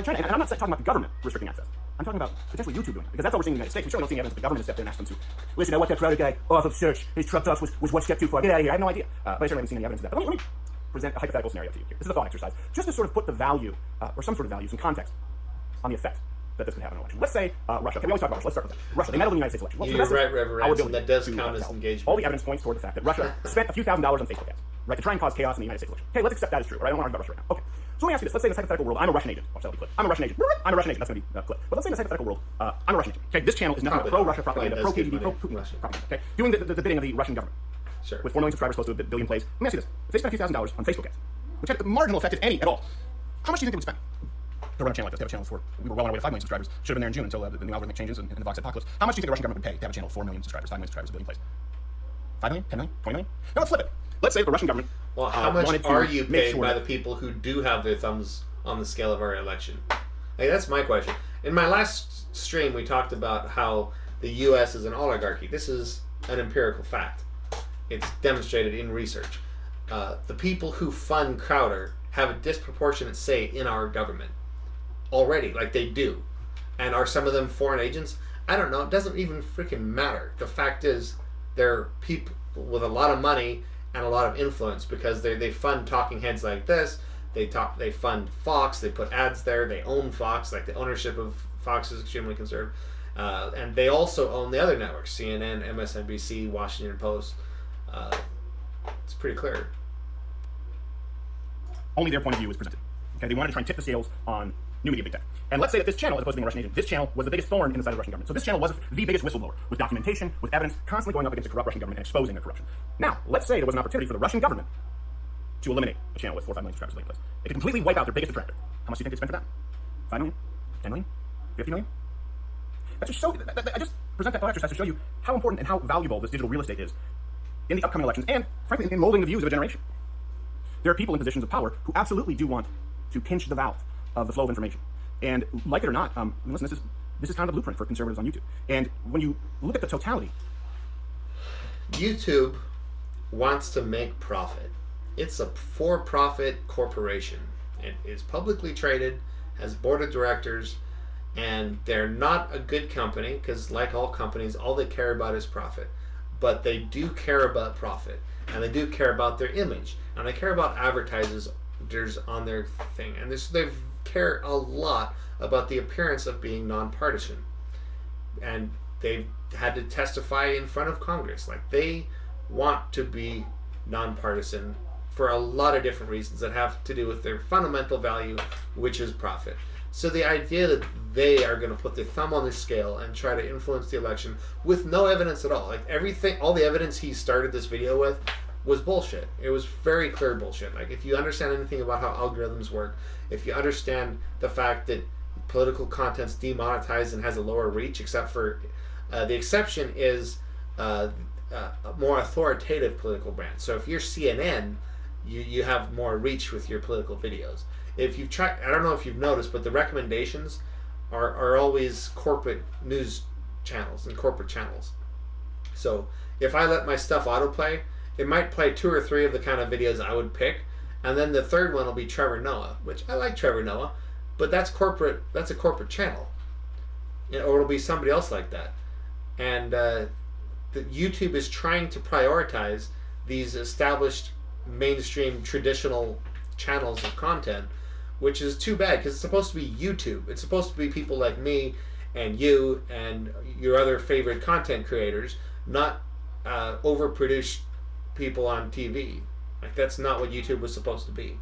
China. And I'm not talking about the government restricting access. I'm talking about potentially YouTube doing it, because that's what we're seeing in the United States. We certainly don't see evidence that the government has stepped in and asked them to, listen, I want that Crowder guy off of search. His Trump talks was one step too far. Get out of here. I have no idea. But I certainly haven't seen any evidence of that. But let me present a hypothetical scenario to you here. This is a thought exercise, just to sort of put the value, or some sort of value, some context, on the effect that this could have on an election. Let's say Russia. Okay, we always talk about Russia. Let's start with that. Russia. They meddled in the United States election. Well, you're right, Reverend. That does count as engagement. All the evidence points toward the fact that Russia spent a few $1,000s on Facebook ads, right, to try and cause chaos in the United States election. Okay, let's accept that as true. Right? I don't want to argue about Russia right now. Okay. So let me ask you this. Let's say in this hypothetical world, I'm a Russian agent. Watch, that'll be clip. I'm a Russian agent. I'm a Russian agent. That's going to be clip. But let's say in this hypothetical world, I'm a Russian agent. Okay, this channel is nothing but pro-Russia propaganda, pro-KGB, pro-Putin propaganda. Okay, doing the bidding of the Russian government. Sure. With 4 million subscribers, close to a billion plays. Let me ask you this. If they spent a few $1,000s on Facebook ads, which had marginal effect, if any, at all, how much do you think they would spend to run a channel like this? They have a channel for, we were well on our way to 5 million subscribers. Should have been there in June until the new algorithmic changes and the Vox apocalypse. How much do you think the Russian government would pay to have a channel with 4 million subscribers, 5 million subscribers, a billion plays? 5 million? 10 million? 20 million? Now let's flip it. Let's say the Russian government. Well, how much are you paid by the people who do have their thumbs on the scale of our election? Hey, that's my question. In my last stream, we talked about how the U.S. is an oligarchy. This is an empirical fact. It's demonstrated in research. The people who fund Crowder have a disproportionate say in our government already, like they do. And are some of them foreign agents? I don't know. It doesn't even freaking matter. The fact is, they're people with a lot of money and a lot of influence, because they fund talking heads like this. They fund Fox. They put ads there. They own Fox. Like, the ownership of Fox is extremely conservative. And they also own the other networks: CNN, MSNBC, Washington Post. It's pretty clear. Only their point of view was presented. Okay, they wanted to try and tip the scales on new media big tech. And let's say that this channel, as opposed to being a Russian agent, this channel was the biggest thorn in the side of the Russian government. So this channel was the biggest whistleblower, with documentation, with evidence, constantly going up against the corrupt Russian government and exposing their corruption. Now, let's say there was an opportunity for the Russian government to eliminate a channel with 4 or 5 million subscribers in place. They could completely wipe out their biggest detractor. How much do you think they spent for that? 5 million? 10 million? 50 million? That's just so. I just present that thought exercise to show you how important and how valuable this digital real estate is in the upcoming elections, and frankly, in molding the views of a generation. There are people in positions of power who absolutely do want to pinch the valve of the flow of information. And like it or not, listen, this is kind of the blueprint for conservatives on YouTube. And when you look at the totality, YouTube wants to make profit. It's a for-profit corporation. It is publicly traded, has board of directors, and they're not a good company, because like all companies, all they care about is profit. But they do care about profit, and they do care about their image, and they care about advertisers on their thing, and they care a lot about the appearance of being nonpartisan. And they've had to testify in front of Congress, like they want to be nonpartisan for a lot of different reasons that have to do with their fundamental value, which is profit. So the idea that they are going to put their thumb on the scale and try to influence the election with no evidence at all, like everything, all the evidence he started this video with was bullshit. It was very clear bullshit. Like, if you understand anything about how algorithms work, if you understand the fact that political content's demonetized and has a lower reach, except for the exception is more authoritative political brands. So if you're CNN, you have more reach with your political videos. If you've tried, I don't know if you've noticed, but the recommendations are always corporate news channels and corporate channels. So if I let my stuff autoplay, it might play 2 or 3 of the kind of videos I would pick, and then the third one will be Trevor Noah, which I like Trevor Noah, but that's corporate. That's a corporate channel, or it'll be somebody else like that. And YouTube is trying to prioritize these established mainstream traditional channels of content, which is too bad, because it's supposed to be YouTube. It's supposed to be people like me and you and your other favorite content creators, not overproduced people on TV. Like, that's not what YouTube was supposed to be.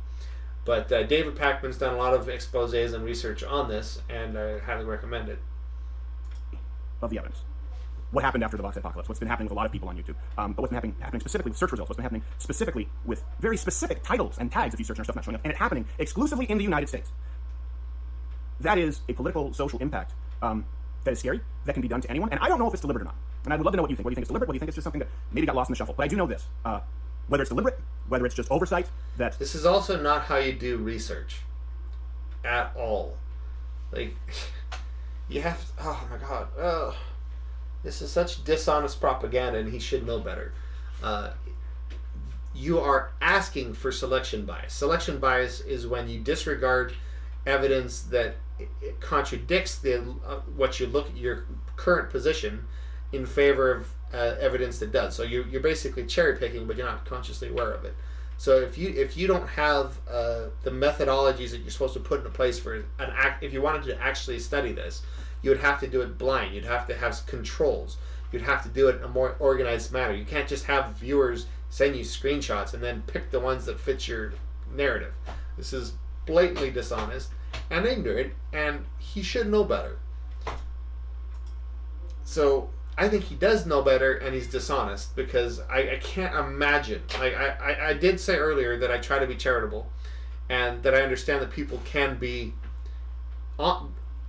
But David Pakman's done a lot of exposés and research on this, and I highly recommend it. Of the evidence. What happened after the Vox apocalypse? What's been happening with a lot of people on YouTube? But what's been happening specifically with search results? What's been happening specifically with very specific titles and tags if you search and stuff not showing up? And it's happening exclusively in the United States. That is a political, social impact that is scary, that can be done to anyone. And I don't know if it's deliberate or not. And I would love to know what you think. What do you think it's deliberate? What do you think it's just something that maybe got lost in the shuffle? But I do know this. Whether it's deliberate, whether it's just oversight, that... This is also not how you do research. At all. Like, you have to... Oh, my God. Oh. This is such dishonest propaganda, and he should know better. You are asking for selection bias. Selection bias is when you disregard evidence that it contradicts what you look at your current position in favor of evidence that does. So you're basically cherry picking, but you're not consciously aware of it. So if you don't have the methodologies that you're supposed to put into place for if you wanted to actually study this, you would have to do it blind. You'd have to have controls. You'd have to do it in a more organized manner. You can't just have viewers send you screenshots and then pick the ones that fit your narrative. This is blatantly dishonest and ignorant, and he should know better. So I think he does know better, and he's dishonest, because I can't imagine. Like I did say earlier that I try to be charitable, and that I understand that people can be...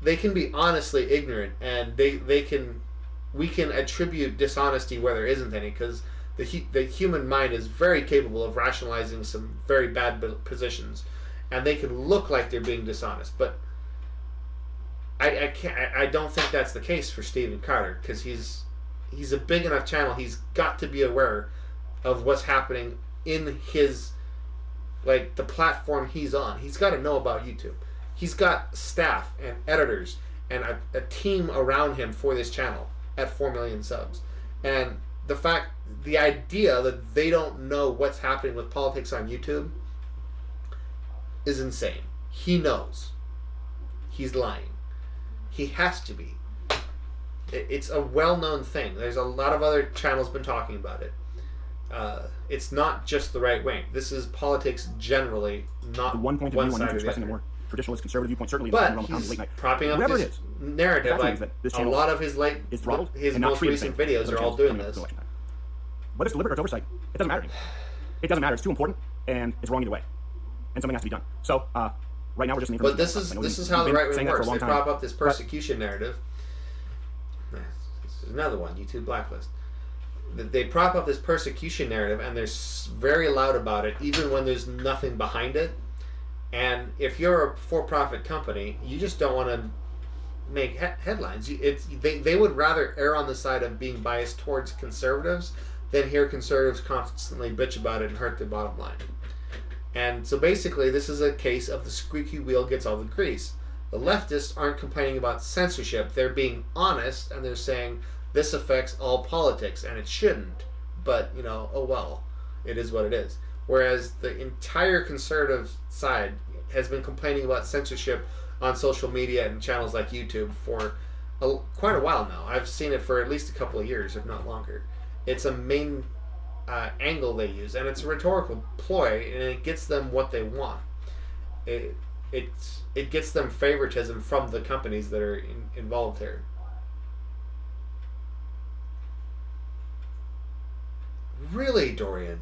They can be honestly ignorant, and we can attribute dishonesty where there isn't any, because the human mind is very capable of rationalizing some very bad positions, and they can look like they're being dishonest. But I don't think that's the case for Stephen Carter, because he's a big enough channel. He's got to be aware of what's happening in his, like, the platform he's on. He's got to know about YouTube. He's got staff and editors and a team around him for this channel at 4 million subs. And the idea that they don't know what's happening with politics on YouTube is insane. He knows. He's lying. He has to be. It's a well-known thing. There's a lot of other channels been talking about it. It's not just the right wing. This is politics generally, not one point of view, one side or the other. More traditionalist conservative viewpoint, certainly. But he's propping up this narrative. Like, a lot of his most recent videos are all doing this. Whether it's deliberate or it's oversight, it doesn't matter. It doesn't matter. It's too important, and it's wrong either way. And something has to be done. So right now we're just. But this is how the right wing works. They prop up this persecution narrative. This is another one. YouTube blacklist. They prop up this persecution narrative, and they're very loud about it, even when there's nothing behind it. And if you're a for-profit company, you just don't want to make headlines. They would rather err on the side of being biased towards conservatives than hear conservatives constantly bitch about it and hurt their bottom line. And so basically, this is a case of the squeaky wheel gets all the grease. The leftists aren't complaining about censorship. They're being honest, and they're saying this affects all politics, and it shouldn't. But, oh well, it is what it is. Whereas the entire conservative side has been complaining about censorship on social media and channels like YouTube for quite a while now. I've seen it for at least a couple of years, if not longer. It's a angle they use, and it's a rhetorical ploy, and it gets them what they want. It gets them favoritism from the companies that are involved here. Really, Dorian?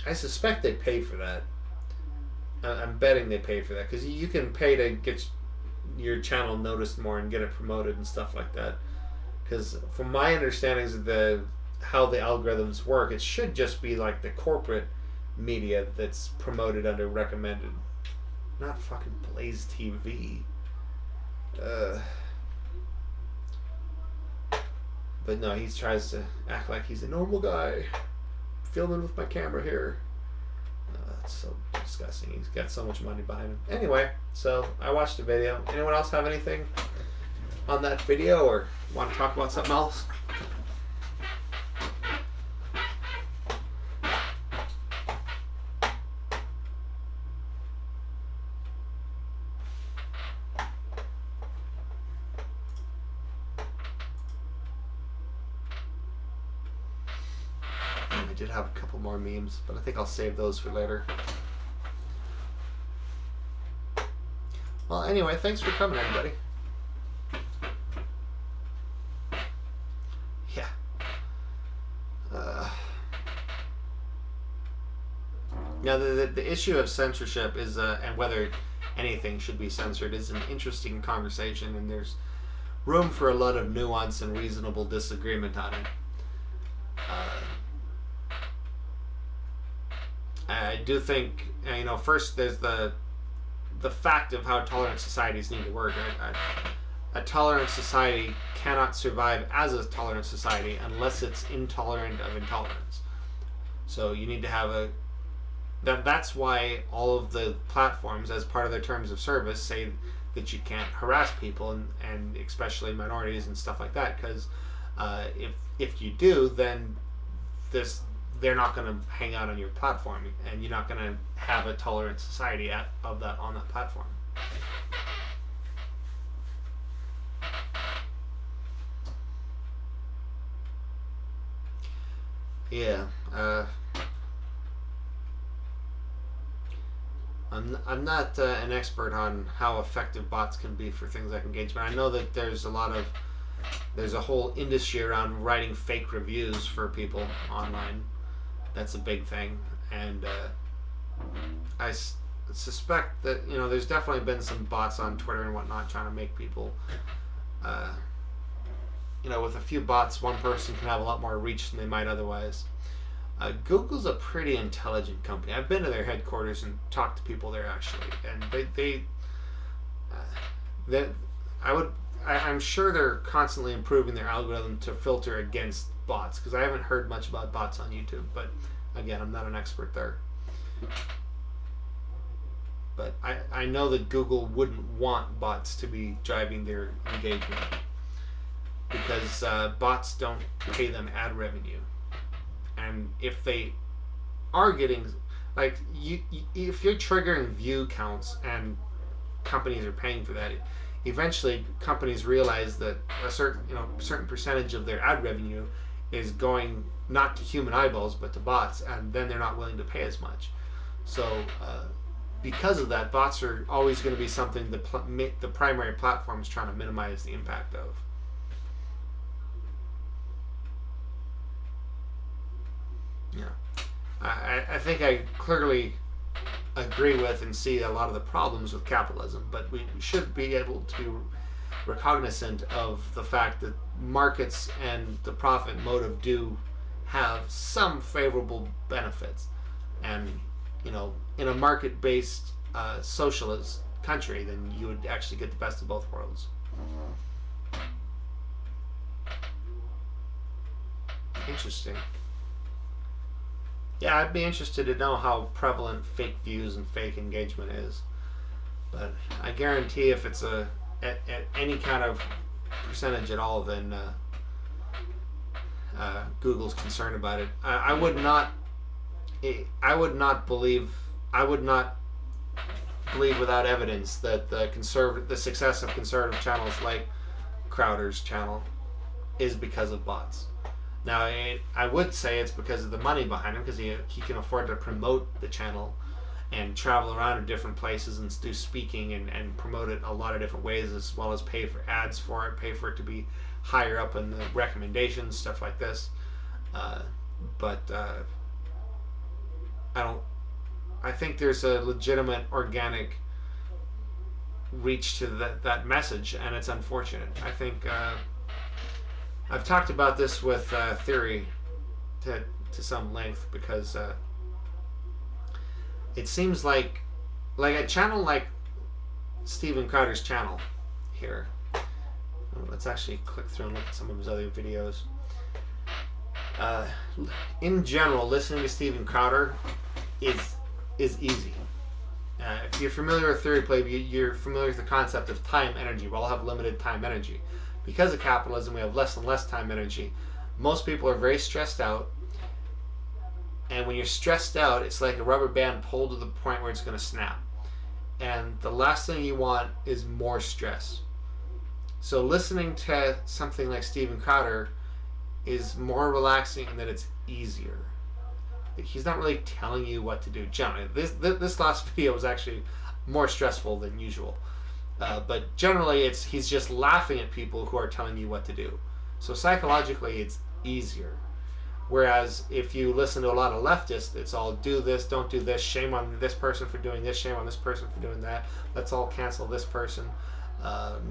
I suspect they pay for that. I'm betting they pay for that, because you can pay to get your channel noticed more and get it promoted and stuff like that. Because from my understandings of how the algorithms work, it should just be like the corporate media that's promoted under recommended, not fucking Blaze TV. But no, he tries to act like he's a normal guy, filming with my camera here. It's so disgusting. He's got so much money behind him. Anyway, so I watched the video. Anyone else have anything on that video or want to talk about something else? I did have a couple more memes, but I think I'll save those for later. Well, anyway, thanks for coming, everybody. Yeah. Now, the issue of censorship is, and whether anything should be censored, is an interesting conversation, and there's room for a lot of nuance and reasonable disagreement on it. I do think, first there's the fact of how tolerant societies need to work. A tolerant society cannot survive as a tolerant society unless it's intolerant of intolerance. So you need to have that's why all of the platforms, as part of their terms of service, say that you can't harass people and especially minorities and stuff like that, because if you do, then they're not going to hang out on your platform, and you're not going to have a tolerant society on that platform. Yeah. I'm not an expert on how effective bots can be for things like engagement. I know that there's a whole industry around writing fake reviews for people online. That's a big thing, and I suspect that there's definitely been some bots on Twitter and whatnot trying to make people, with a few bots, one person can have a lot more reach than they might otherwise. Google's a pretty intelligent company. I've been to their headquarters and talked to people there actually, and I'm sure they're constantly improving their algorithm to filter against bots, because I haven't heard much about bots on YouTube, but again, I'm not an expert there. But I know that Google wouldn't want bots to be driving their engagement, because bots don't pay them ad revenue. And if they are getting, if you're triggering view counts and companies are paying for that, eventually companies realize that a certain percentage of their ad revenue is going not to human eyeballs but to bots, and then they're not willing to pay as much. So because of that, bots are always going to be something the primary platform is trying to minimize the impact of. Yeah, I think I clearly agree with and see a lot of the problems with capitalism, but we should be able to be recognizant of the fact that markets and the profit motive do have some favorable benefits, and in a market-based socialist country, then you would actually get the best of both worlds. Interesting. Yeah, I'd be interested to know how prevalent fake views and fake engagement is. But I guarantee if it's at any kind of percentage at all, then Google's concerned about it. I would not believe without evidence that the success of conservative channels like Crowder's channel is because of bots. Now, I would say it's because of the money behind him, because he can afford to promote the channel and travel around to different places and do speaking and promote it a lot of different ways, as well as pay for ads for it, pay for it to be higher up in the recommendations, stuff like this. But I think there's a legitimate organic reach to that message, and it's unfortunate. I think I've talked about this with Theory to some length, because it seems like a channel like Steven Crowder's channel here. Let's actually click through and look at some of his other videos. In general, listening to Steven Crowder is easy. If you're familiar with theory play, you're familiar with the concept of time energy. We all have limited time energy. Because of capitalism, we have less and less time energy. Most people are very stressed out. And when you're stressed out, it's like a rubber band pulled to the point where it's going to snap. And the last thing you want is more stress. So listening to something like Steven Crowder is more relaxing in that it's easier. He's not really telling you what to do. Generally, this last video was actually more stressful than usual. But generally, he's just laughing at people who are telling you what to do. So psychologically, it's easier. Whereas if you listen to a lot of leftists, it's all do this, don't do this, shame on this person for doing this, shame on this person for doing that. Let's all cancel this person.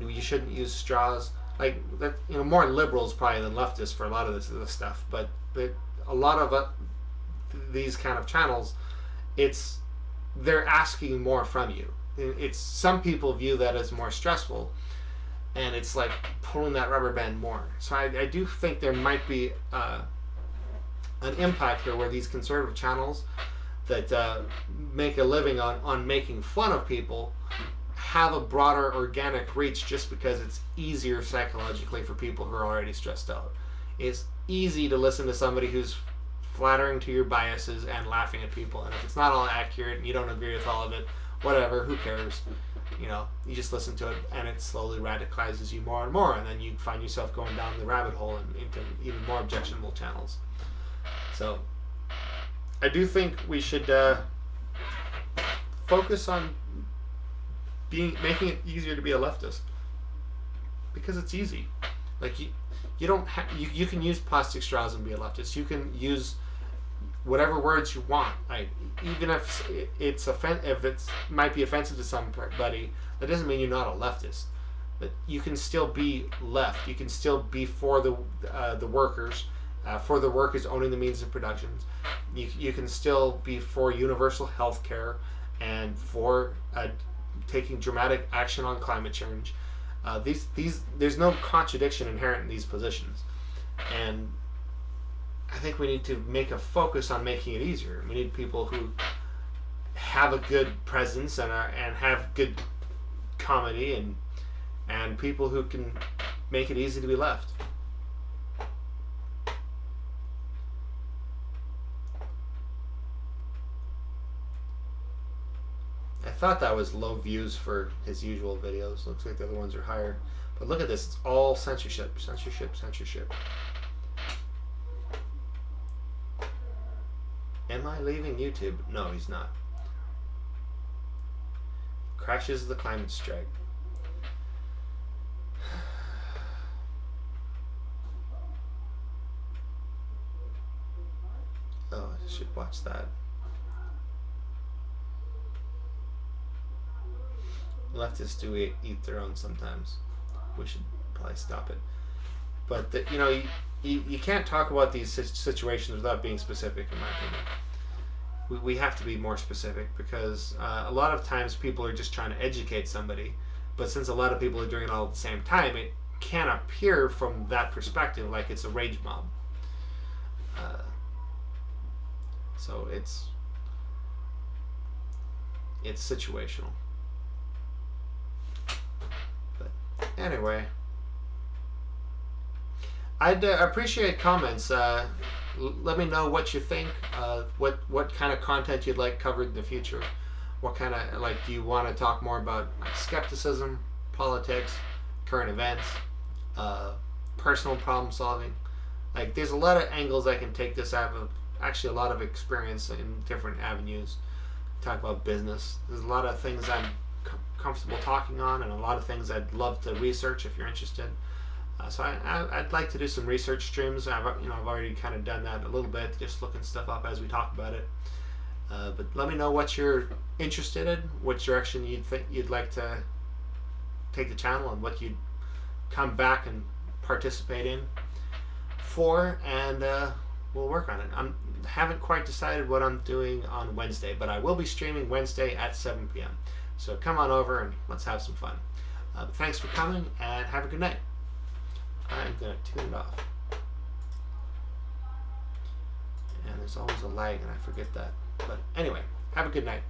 You shouldn't use straws. Like that, more liberals probably than leftists for a lot of this stuff. But a lot of these kind of channels, they're asking more from you. It's some people view that as more stressful, and it's like pulling that rubber band more. So I do think there might be an impact here where these conservative channels that make a living on making fun of people have a broader organic reach, just because it's easier psychologically for people who are already stressed out. It's easy to listen to somebody who's flattering to your biases and laughing at people, and if it's not all accurate and you don't agree with all of it, whatever, who cares? You just listen to it, and it slowly radicalizes you more and more, and then you find yourself going down the rabbit hole and into even more objectionable channels. So I do think we should focus on making it easier to be a leftist, because it's easy. Like you don't you can use plastic straws and be a leftist. You can use whatever words you want. Like, even if it might be offensive to somebody, that doesn't mean you're not a leftist. But you can still be left. You can still be for the workers, for the workers owning the means of production. You can still be for universal health care and for taking dramatic action on climate change. There's no contradiction inherent in these positions, and I think we need to make a focus on making it easier. We need people who have a good presence and have good comedy, and people who can make it easy to be left. I thought that was low views for his usual videos. Looks like the other ones are higher. But look at this. It's all censorship. Censorship, censorship. Am I leaving YouTube? No, he's not. Crashes the climate strike. Oh, I should watch that. Leftists do eat their own sometimes. We should probably stop it. But you can't talk about these situations without being specific, in my opinion. We have to be more specific, because a lot of times people are just trying to educate somebody, but since a lot of people are doing it all at the same time, it can appear from that perspective like it's a rage mob. So it's situational. But anyway, I'd appreciate comments. Let me know what you think. What kind of content you'd like covered in the future. What kind of, do you want to talk more about skepticism, politics, current events, personal problem solving. Like, there's a lot of angles I can take this out of. Actually, a lot of experience in different avenues. Talk about business. There's a lot of things I'm comfortable talking on, and a lot of things I'd love to research if you're interested. So I'd like to do some research streams. I've already kind of done that a little bit, just looking stuff up as we talk about it. But let me know what you're interested in, what direction you'd like to take the channel, and what you'd come back and participate in for, and we'll work on it. I haven't quite decided what I'm doing on Wednesday, but I will be streaming Wednesday at 7 p.m. So come on over and let's have some fun. Thanks for coming, and have a good night. I'm going to tune it off. And there's always a lag, and I forget that. But anyway, have a good night.